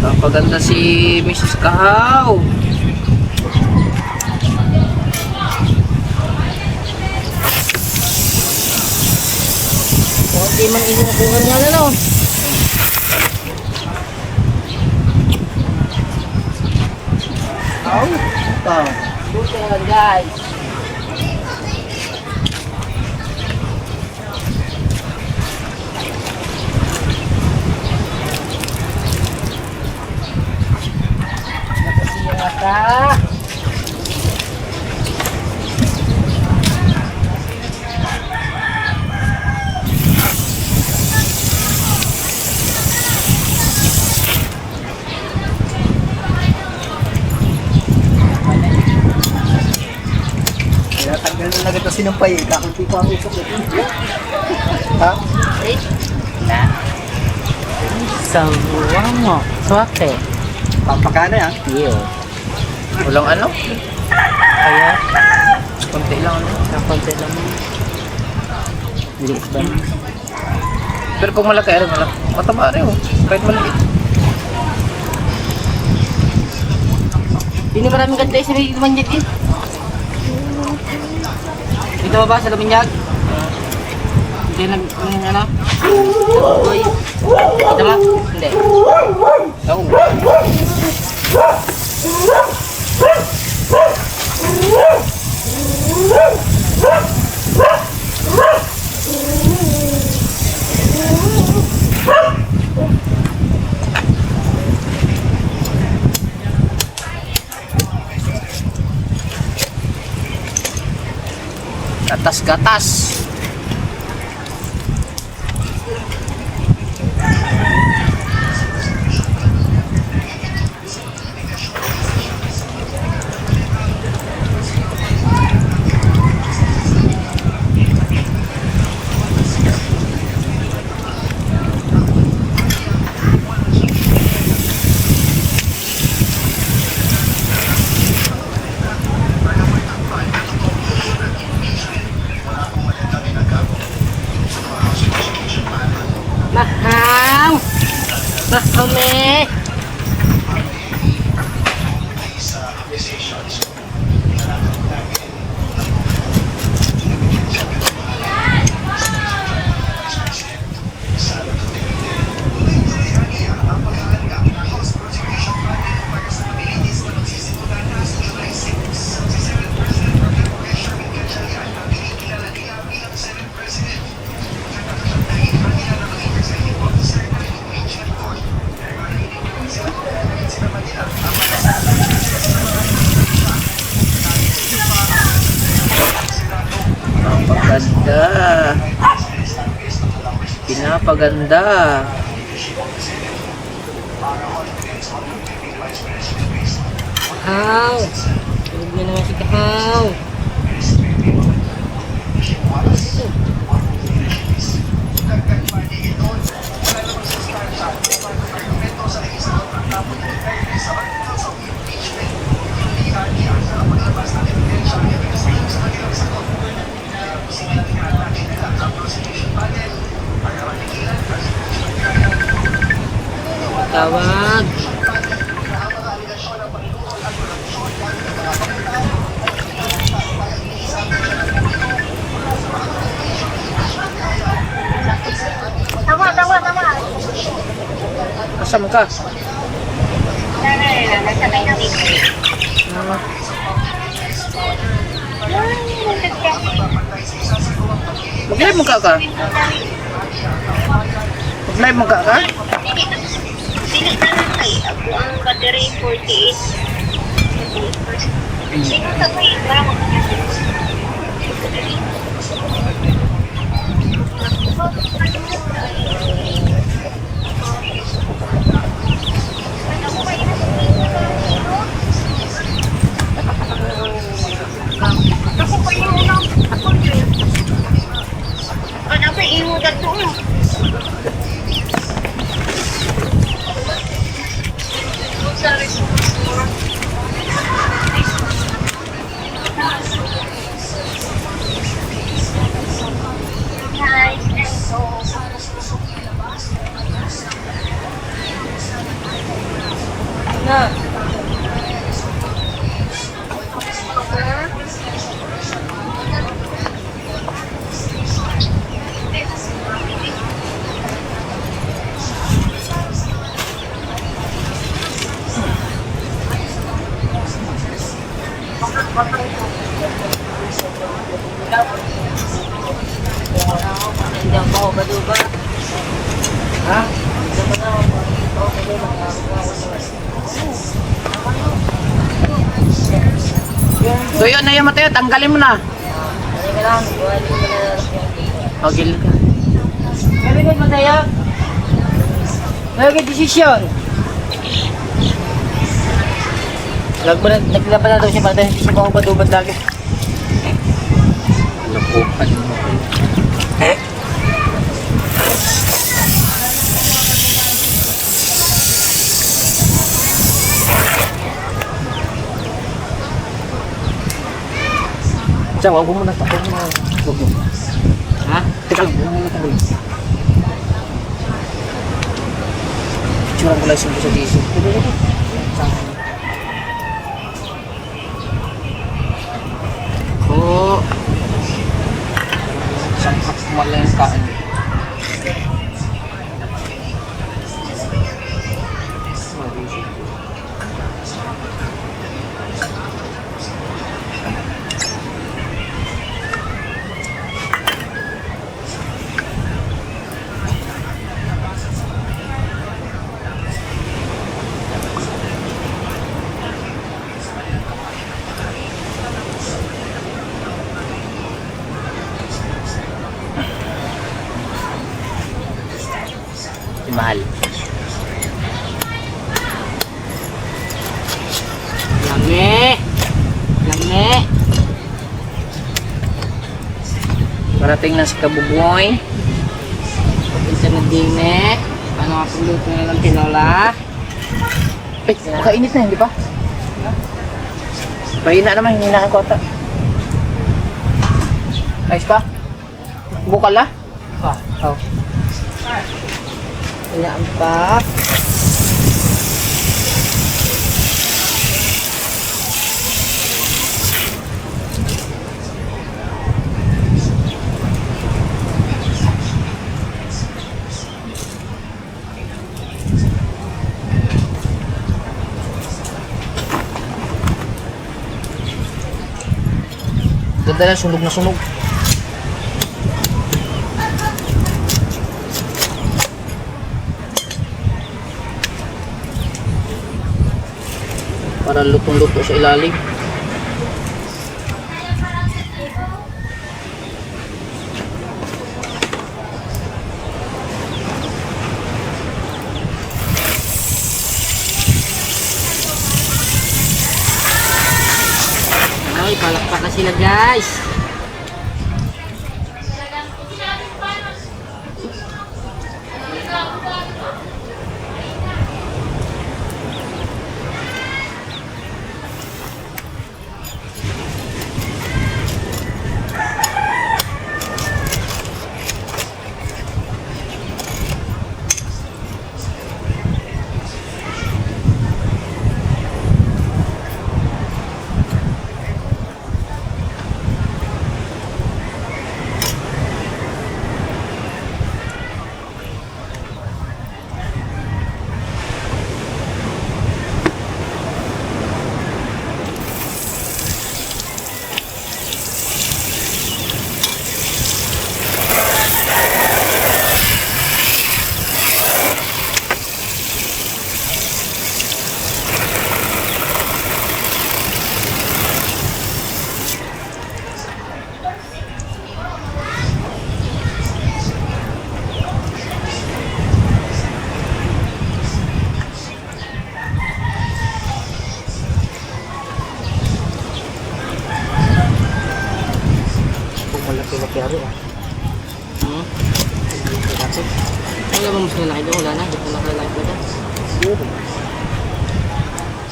Napaganda si Mrs. Kahaw. Kunti man inukuhan niya na, no? Buti yan, guys. Nakasiyata. Kaya tanggal na agad na sinumpay eh. Kakunti pa ang usap eh. Ha? Sawa mo. Swake. Pampakana yan. Iyo. Walang ano? Kaya, Konti lang ano. nakonte lang. Liit ba? Pero pag malaki, ano, malaki. Mataba rin oh. Kahit maliit. Hindi maraming ganda yung sinigit naman dyan eh. Dito ba ba sa Luminyag? Hindi nag... ano? Uy. Dito ba? Hindi. Oo. Gatas-gatas. Mahal! Mahal me! Napaganda. Pinapaganda. Kahaw! Tulog na naman si Kahaw. Tawag. Asam ka? Mag-live mo ka? Mag-live mo ka? Dili na lang kay ako ang battery 48. Sino sa kay para mo ako pa yung unang ako din. Ano pa iho dato? Hi. Hindi ako ba? Ha? Tuyo na yan, Mateo. Tanggalin mo na. Halika lang, buhay ko na. Okay ka. Sabi ko masaya. Naging desisyon. Naglaban na daw siya para hindi siya makapatubad lagi. Nakuhan mo. Diyan, wag mo muna. Wag mo muna. Wag mo. Ha? Teka lang, wag mo muna tanggalin. Tsura ko lang sa tissue. Oo. Sangkap kumala yung kain. Mahal. Lami. Lami. Parating na si Kabuboy. Pagpunta na din eh. Paano nga pagluto na ng tinola? Eh, makainit na, hindi pa? Mahina naman, hininaan ko ata. Ayos pa? Bukal na? Oh. Hinaan pa. Ganda na, sunog na sunog. Para lutong-luto sa ilalim. Ay, palakpak na sila guys. Malaki-laki ari ah. Wala ba mas nalaki doon? Wala na. Dito nakalaki ba dyan?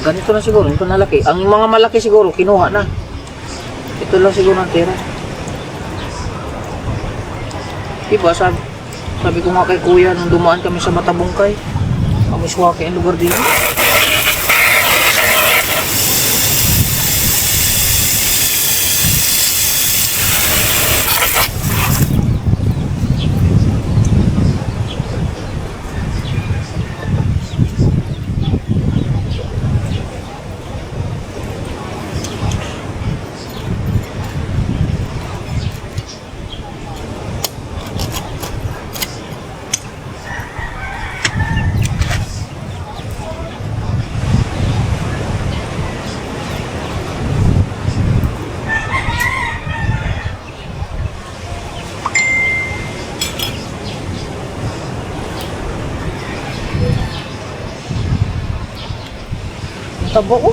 Ganito na siguro, ito na laki. Ang mga malaki siguro, kinuha na. Ito lang siguro ang tira. Diba, sabi ko nga kay kuya nung dumaan kami sa Matabungkay. Kamiswaki ang lugar dito. taba ko.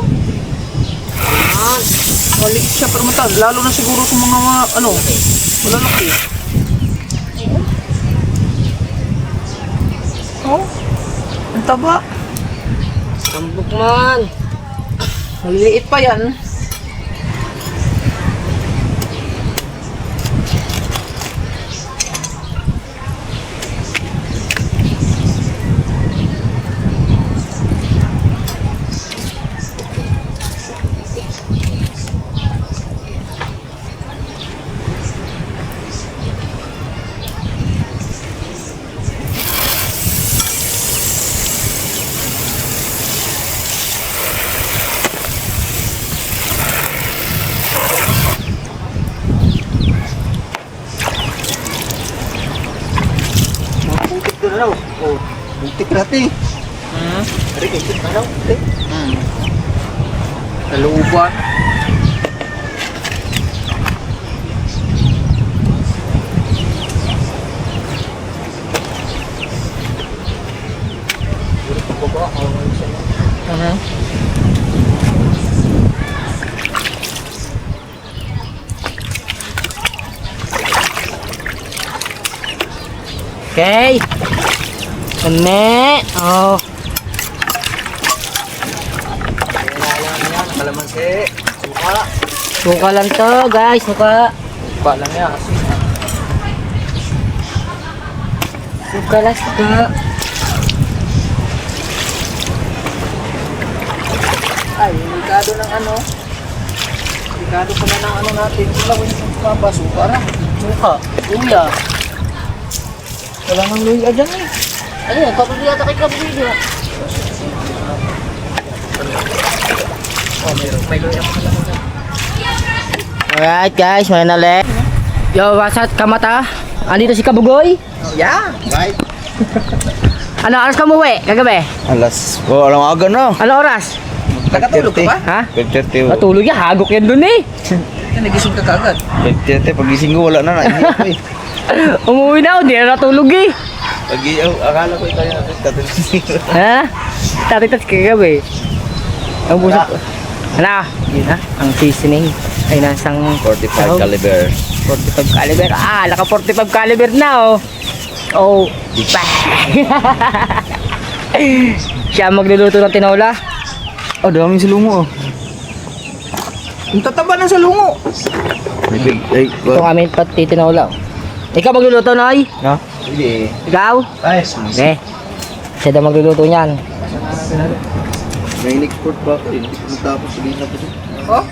Maliit siya pero mata. Lalo na siguro sa mga ano, malalaki. Oh, ang taba. Tambok man. Maliliit pa yan. Buntik ko na raw. Oh, buntik natin. Ari, buntik na raw. Taluban. Okay. Ane. Oh. Kalamansi. Suka. Suka lang to, guys. Suka. Ba lang yan. Suka lang, suka. Ay, delikado ng ano. Delikado pala ng ano natin. Lawin yung papasuka na. Suka. Luya. Wala nang luya dyan eh. Ano yan? Kapag yata kay Kapag Oh, may luya pa lang. Alright, guys. May nali. Yo, wasat kamata. Andito si Kabugoy. Yeah. Right. Ano oras ka umuwi? Kagabi? Alas. Oh, alam aga na. Ano oras? Nakatulog ka ba? Ha? 5:30. Matulog yan. Hagok yan dun eh. Nagising ka kagad. 5:30. Pagising ko, wala na. Nainip ko eh. Umuwi na ako. Di na natulog eh. Akala ko ikaw yung tatulog. Ha? Tatitas kagabi. Ang busok. Ano? Yun ha? Ang seasoning ay nasang 45 caliber. 45 caliber. Ah, naka 45 caliber na oh. Oh. Siya magluluto ng tinola. Oh, daming silungo oh. Ang tataba ng salungo. Ay, Ito ang aming pati tinola. Ikaw magluluto, Noy? no? Hindi. Ikaw? Ayos. Okay. Siya daw magluluto niyan. May in-export pa ako eh. Hindi ko matapos sabihin na po siya. Oh?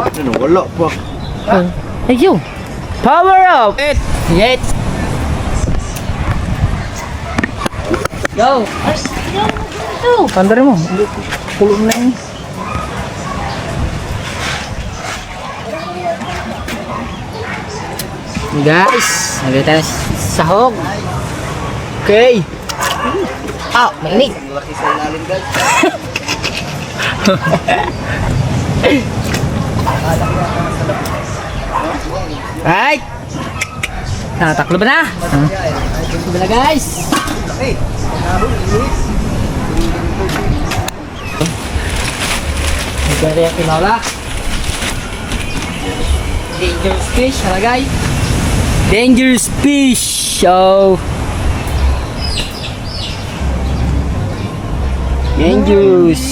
Ano, wala pa. Thank you. Power up! Yes! Go! Tanda rin mo. Kulong na yun. Guys, nagay tayo sahog. Okay. Ah, mainit. Laki sa ilalim guys. Right. Taklo ba na? Taklo ba na guys? Nagkari ang tinola. Dangerous fish, halagay. Dangerous fish. So, dangerous.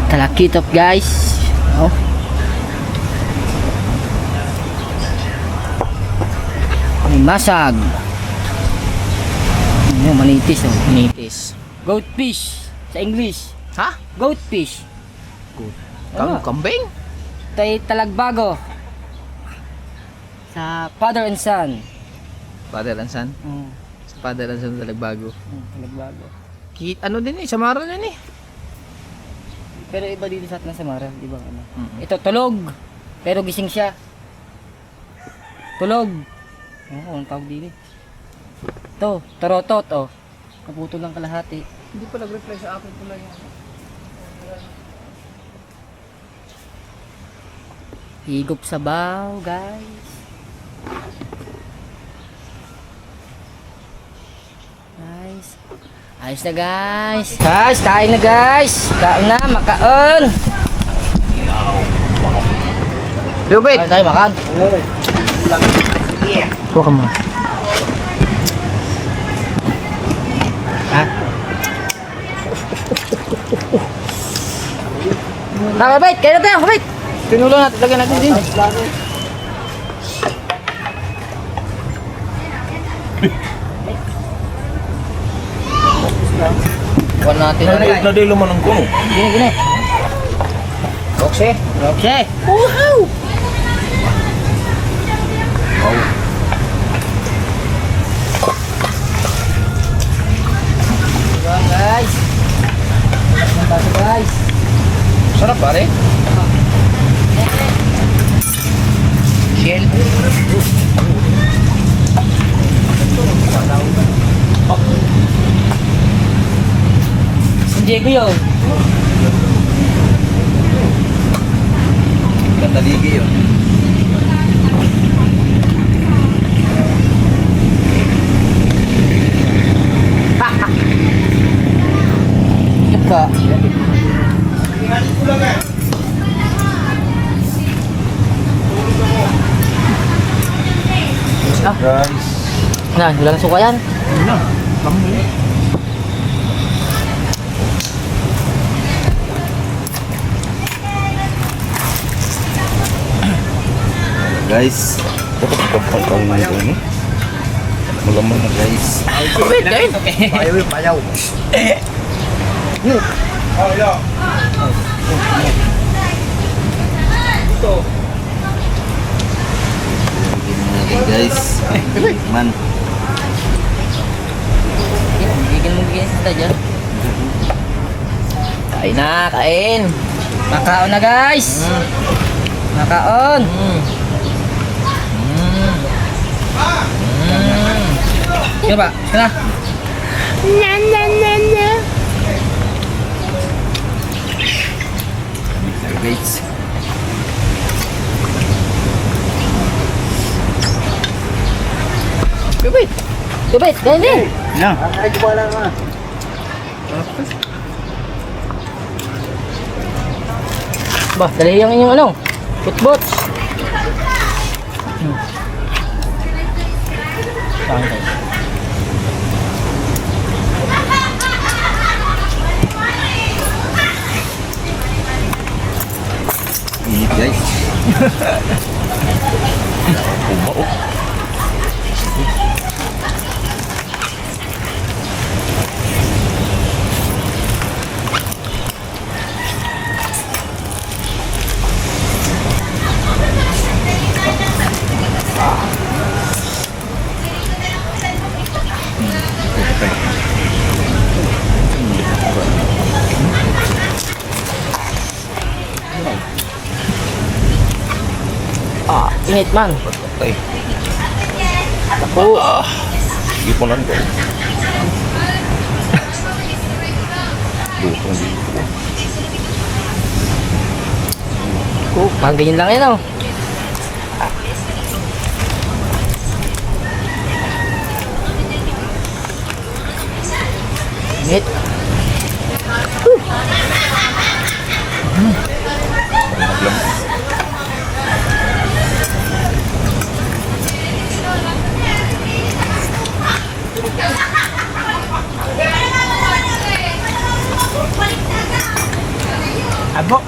Talakitop guys. Oh. May masag. Ano, manitis oh, manitis. Goat fish sa English. Ha? Goat fish. Ano? Kambing? Tay talagbago. Sa father and son. Father and son? Mm, Sa father and son talagbago. talagbago. Ano din eh, Samara din eh. Pero iba dito sa atin sa Mara, di ba? Ano? Mm-mm. Ito tulog. Pero gising siya. Tulog. Oo, ang tawag din eh. Ito, torotot oh. Naputol lang kalahati. Hindi pa nag-reply sa akin pala yan. Higop sabaw, guys. Guys. Ayos na, guys. Guys, kain na, guys. Kain na, makaon. Lubit! Kain tayo, makan. Kuha ka mo. Ha? Kabait, kain na tayo, kabait. Tinulo natin, lagyan natin din. Kuhan natin. Nadilo man ang kuno. Gini, gini. Okse. Okay. Wow! Diba, guys? Baso, guys. Sarap pare. Shell. Hindi ko yun. Kataligi yun. Ikip ka. Guys. Nah, wala na suka yan. Guys. Kapag ini. Malaman na guys. Payaw yung payaw. Okay guys. Man. Bigyan mo bigyan sa dyan. Kain na, kain. Makaon na, guys. Makaon. Sige ba? Sige na. Guys. Lubit. Lubit, ganyan din. Yan. Ay, ko lang na. Bah, dali yung inyong ano. Footbots. Saan kayo? Init guys. Umao. Ah, init man. Ay, Ako. ipunan ko. Lutong dito. Ako, parang ganyan lang yan, oh. Init. Abo.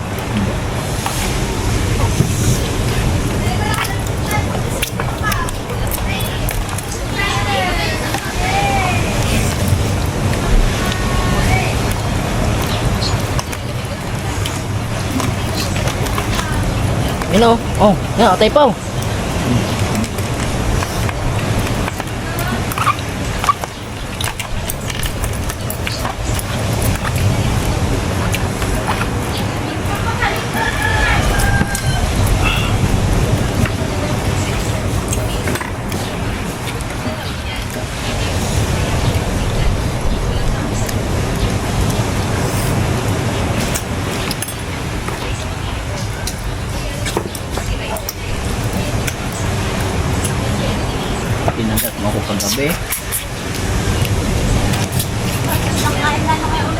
Yun, oh. Oh, yan, atay pa, oh. Ako paggabi.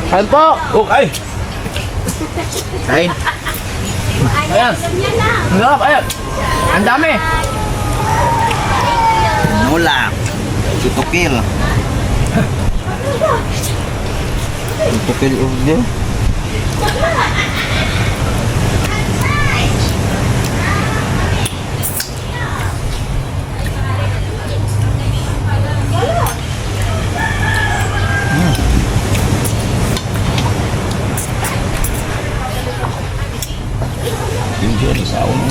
Kain po! Okay. Kain. Ayan. Ang sarap, ayan. Ang dami. Wala. Tutukil. Tutukil ulit. Yung dyan, isa ako mo.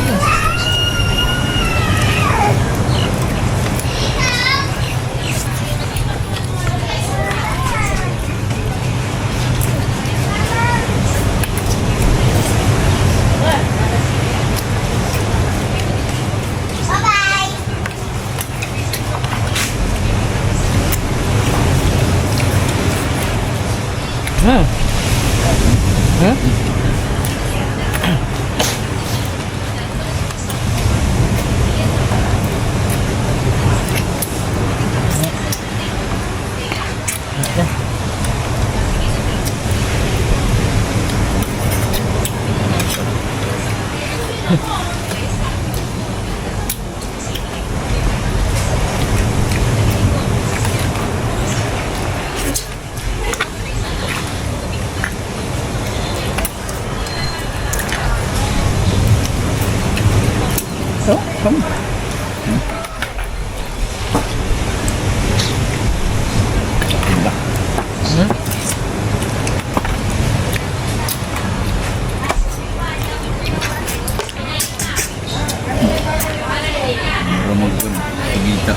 Ramon ko na. Pagita.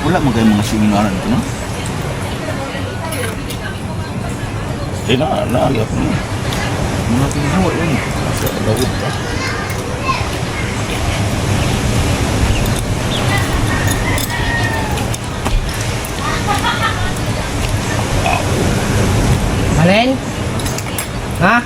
Wala mo kayo mga simingaran ko, no? Eh na, ayap mo. Mga pinahawa yun. Sa lawid ka. Malen? Ha?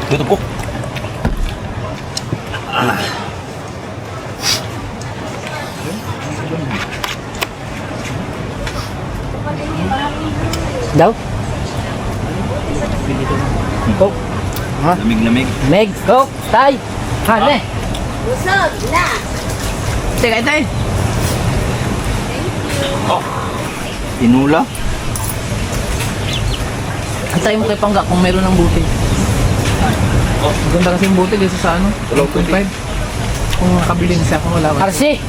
Dito po. Daw? Coke. Ha? Lamig-lamig. Meg, Coke, tay. Hane. Busog na. Teka, tay. Tinula. Antay mo kay Pangga kung meron ng buti. Maganda kasi yung buti kaysa sa ano? 2.5. Kung makabilin siya, kung wala. Arsi!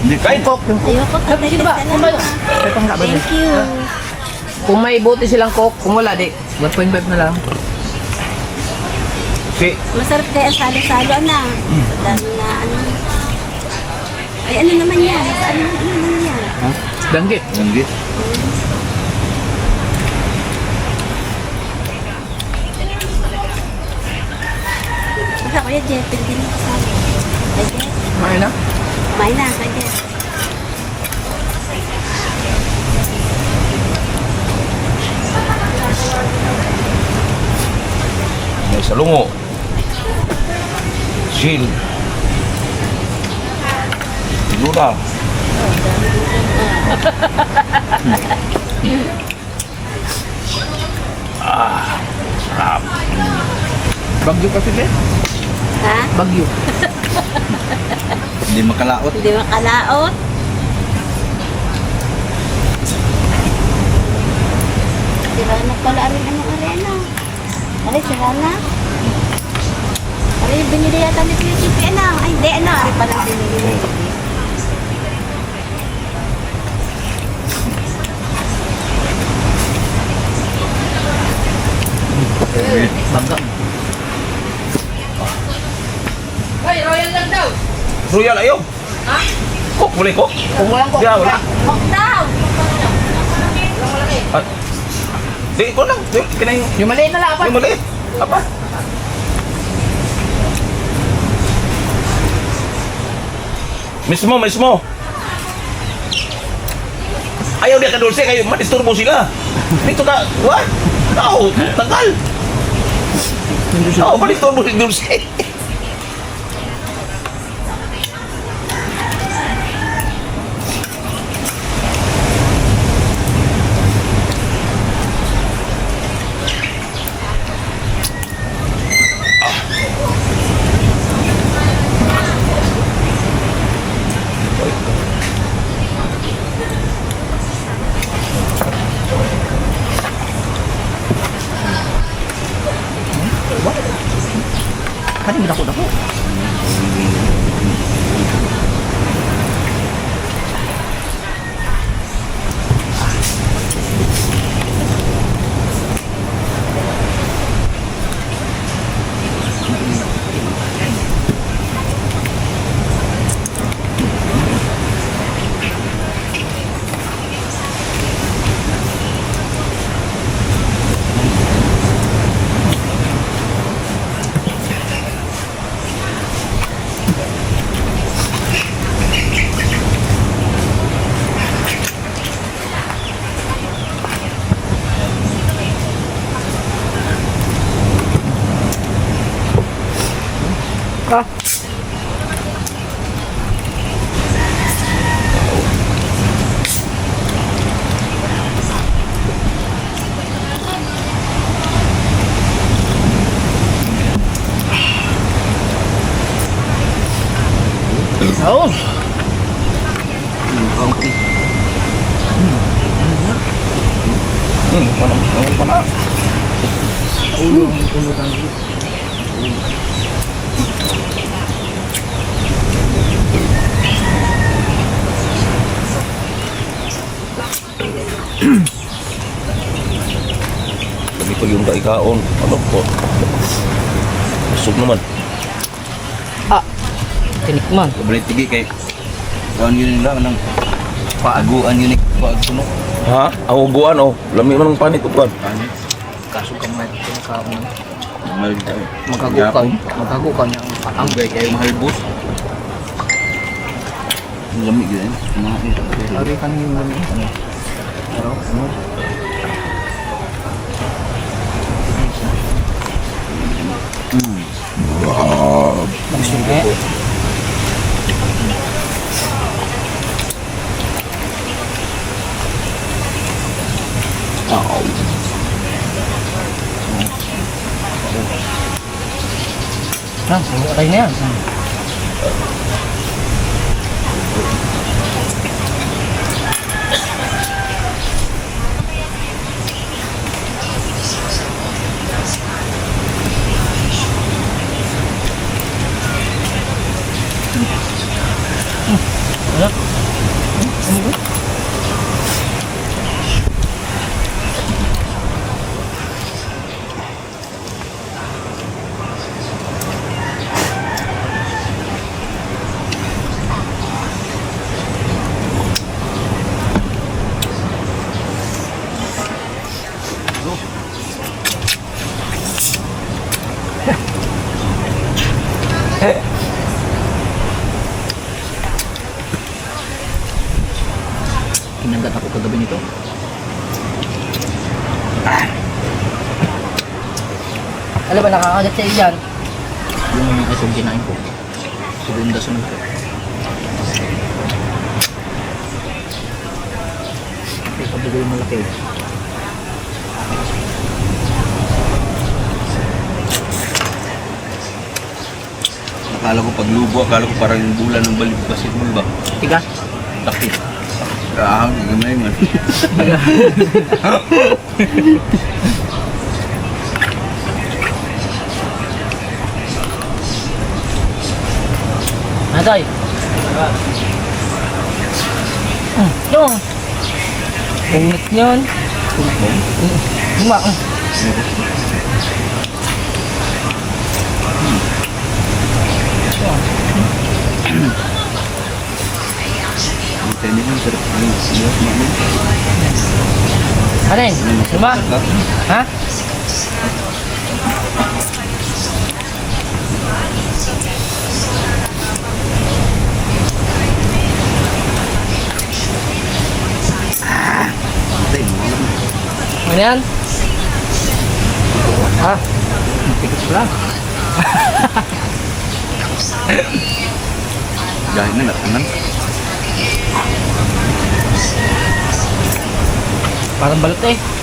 Hindi kain. Coke, yung Coke. Ayoko ka. Sino ba? Kung ba yun? Kay Pangga ba yun? Thank you. Kung may buti silang Coke, kung wala, di. 1.5 na lang. Okay. Masarap kaya salo-salo na. Dami na ano. Ay ano naman yan? Ano naman yan? Danggit. Langgit. Baka kuya Jeff, hindi na kasama. Kuya Jeff, Kumain na? kumain na kuya Jeff. May salungo. Shield. Lula. Sarap. Bagyo kasi, din. Ha? Bagyo. Hindi makalaot. Hindi makalaot. Sira na pala rin ang arena. Ari, sira na. Ari, binili yata ni Kuya Jeff. Ano? Ay, hindi, ano? Ari pala binili ni Jeff. Royal ayaw. Ha? Kok, boleh kok? Kung walang ko. Ya, wala. Huwag daw! Walang malaki. Ah, di, ikaw lang. Di, kinain. Yung maliit na lapat. Yung maliit. Apa? Mismo, mismo. Ayaw dia kadulse kayo, madisturbo sila. Dito ka, what? No, tagal. No, madisturbo si Dulce. Kanin dako-dako. Oo. Mana? Lagi pa yung kaikaon. Ano po? Busog naman. Tinikman. Kabalik tigi kay kuan yun lang nang paaguan yun paagsuno. Ha? Ang uguan oh. Lami man ng panit uguan. Kaso kamay ko sa kaon. Mal tayo. Magagukan niya ang Ang gay kay mahalbos. Lamig yun. ari kan yung ano. Pero ano? Sige. Okay na yan. Kinagat ako kagabi nito. Alam ba, nakakagat sa iyan? Yung mga kasong kinain ko. Segunda sunod ko. Okay, kabigay yung malaki. Akala ko paglubo, akala ko parang yung bulan ng balibbasit mo ba? Tigas. Takit. Kahang, gamay man. Natay. Ito. Init yun. Luma. Ano yun? Lima? Ha? Ano yan? Ha? Tigas lang. Dahil na natangan. Parang balot eh.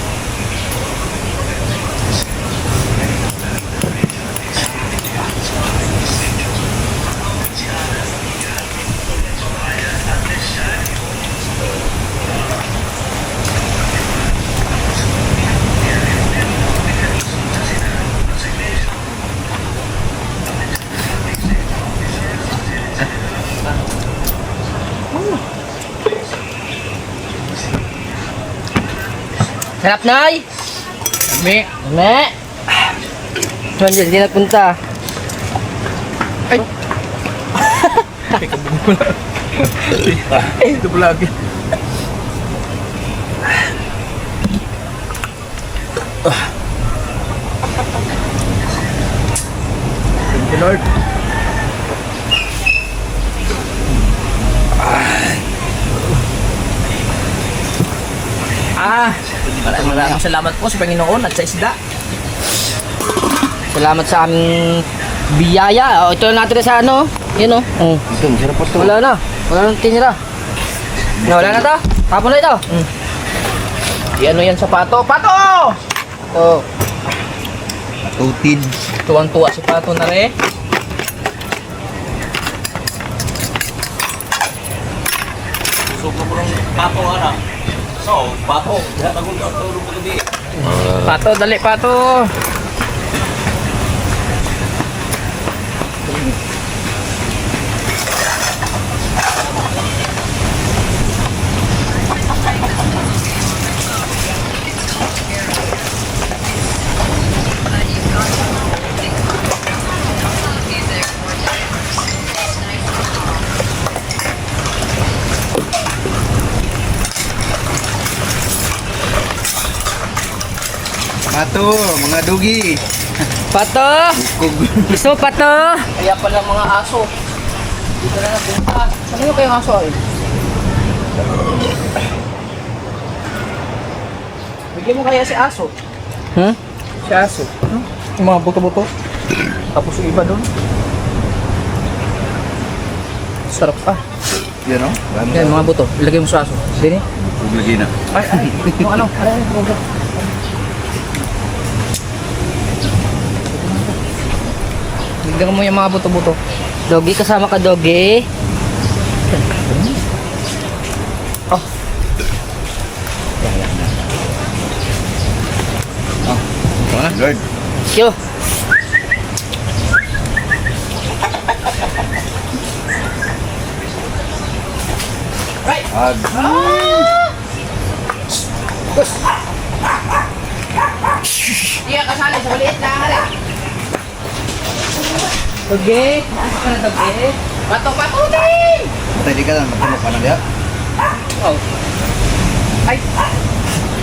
Sarap, Nay! May, Ame! Saan dyan? Hindi nagpunta. ito pala lagi. Thank you, Lord. Maraming salamat po sa Panginoon at sa isda. Salamat sa aming biyaya. O, ito na natin sa ano. Yun o. Oh. Ito, masarap po ito. Wala na. Wala nang tinira. Wala na to. Tapon na ito. Ano yan sa Pato? Pato! Ito. Tutid. Tuwang-tuwa si Pato na rin. Suko mo ng pato, ano? So, pato. Diyan ako tulog ko gabi. Pato, dali Pato. Pato, mga dugi. Pato! Gusto mo Pato? Kaya pala mga aso. Dito na napunta. Ano yung kayong aso ay? Bigyan mo kaya si aso. Hmm? Si aso. Yung mga buto-buto. Tapos yung iba doon. Sarap pa. Yan o. Yan, mga buto. Ilagay mo sa aso. Dini? Huwag lagi na. Yung ano? Bigyan mo yung mga buto-buto. Doggy, kasama ka, Doggy. Oh. Ito na, Lord. Yo. Ag. Iya, kasali sa maliit na hala. Doggy. Nasa ka na, Doggy. Pato din! Tadi ka lang, matulog ka na diya. Oh. Ay!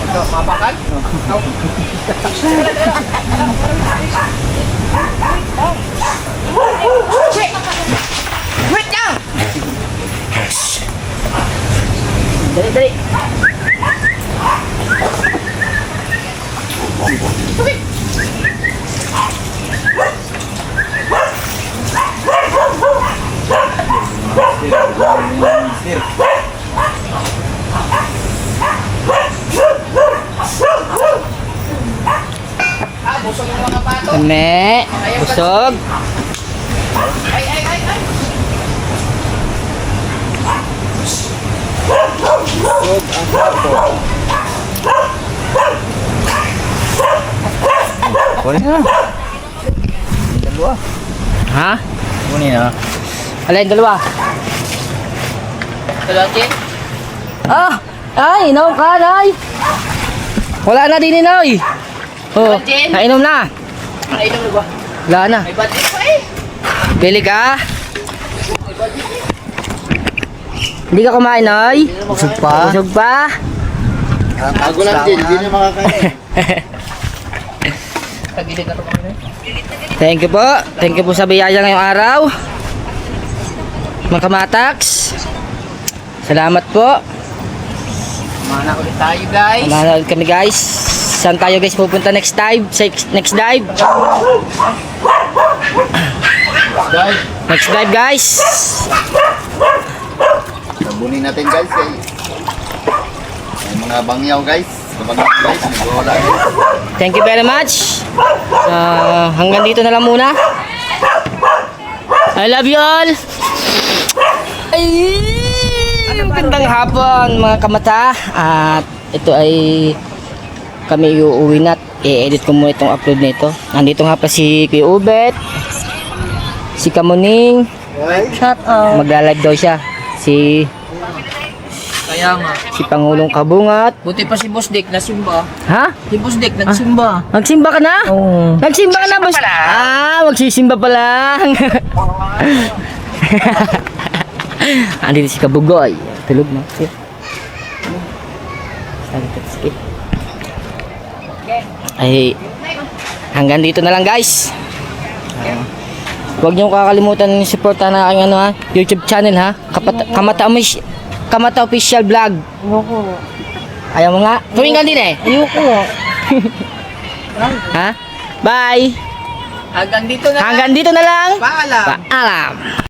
Ito, mapakan? Oh. Wait! Wait lang! Dali, dali. Busog yung mga pato. Ame. Busog. Ay! Kunin na. Yung dalawa. Ha? Kunin na. Alin, dalawa. Dalatin? Ah! Ay, inom ka, Nay. Wala na din, Nay. Oh, Budget? nainom na. Ay, ito na ba? Wala na. May budget pa eh. Bili ka? Hindi ka kumain, Noy? Busog pa. Busog pa? Bago lang din, hindi na makakain. Tagilid na ito kami. Thank you po. Thank you po sa biyaya ngayong araw. Mga kamatax. Salamat po. Mana ulit tayo guys. Manood kami guys. Saan tayo guys pupunta next dive? Next dive? Next dive guys. Sabunin natin guys. May mga bangyaw guys. Bangyaw guys, nag-wala guys. Thank you very much. Hanggang dito na lang muna. I love you all. Ay, magandang hapon mga kamata. At ito ay kami iuwi na. I-edit ko muna itong upload na ito. Nandito nga pa si Kuya Ubet, si Kamuning. Shut up. Magla-live daw siya. Si Kaya nga. Pangulong Kabungat. Buti pa si Boss Dick nasimba. Ha? Si Boss Dick nagsimba. Nagsimba ka na? Oo. Nagsimba ka na, boss? Magsisimba pa lang. Andito si Kabugoy. Tulog na. Ay, hanggang dito na lang guys. Huwag niyo kakalimutan supportan na aking YouTube channel ha. Kamata Official Vlog. Ayoko. Ayaw mo nga? Tuwing ka din eh. Ayoko. Ha? Bye! Hanggang dito na. Hanggang dito na lang. Paalam. Paalam!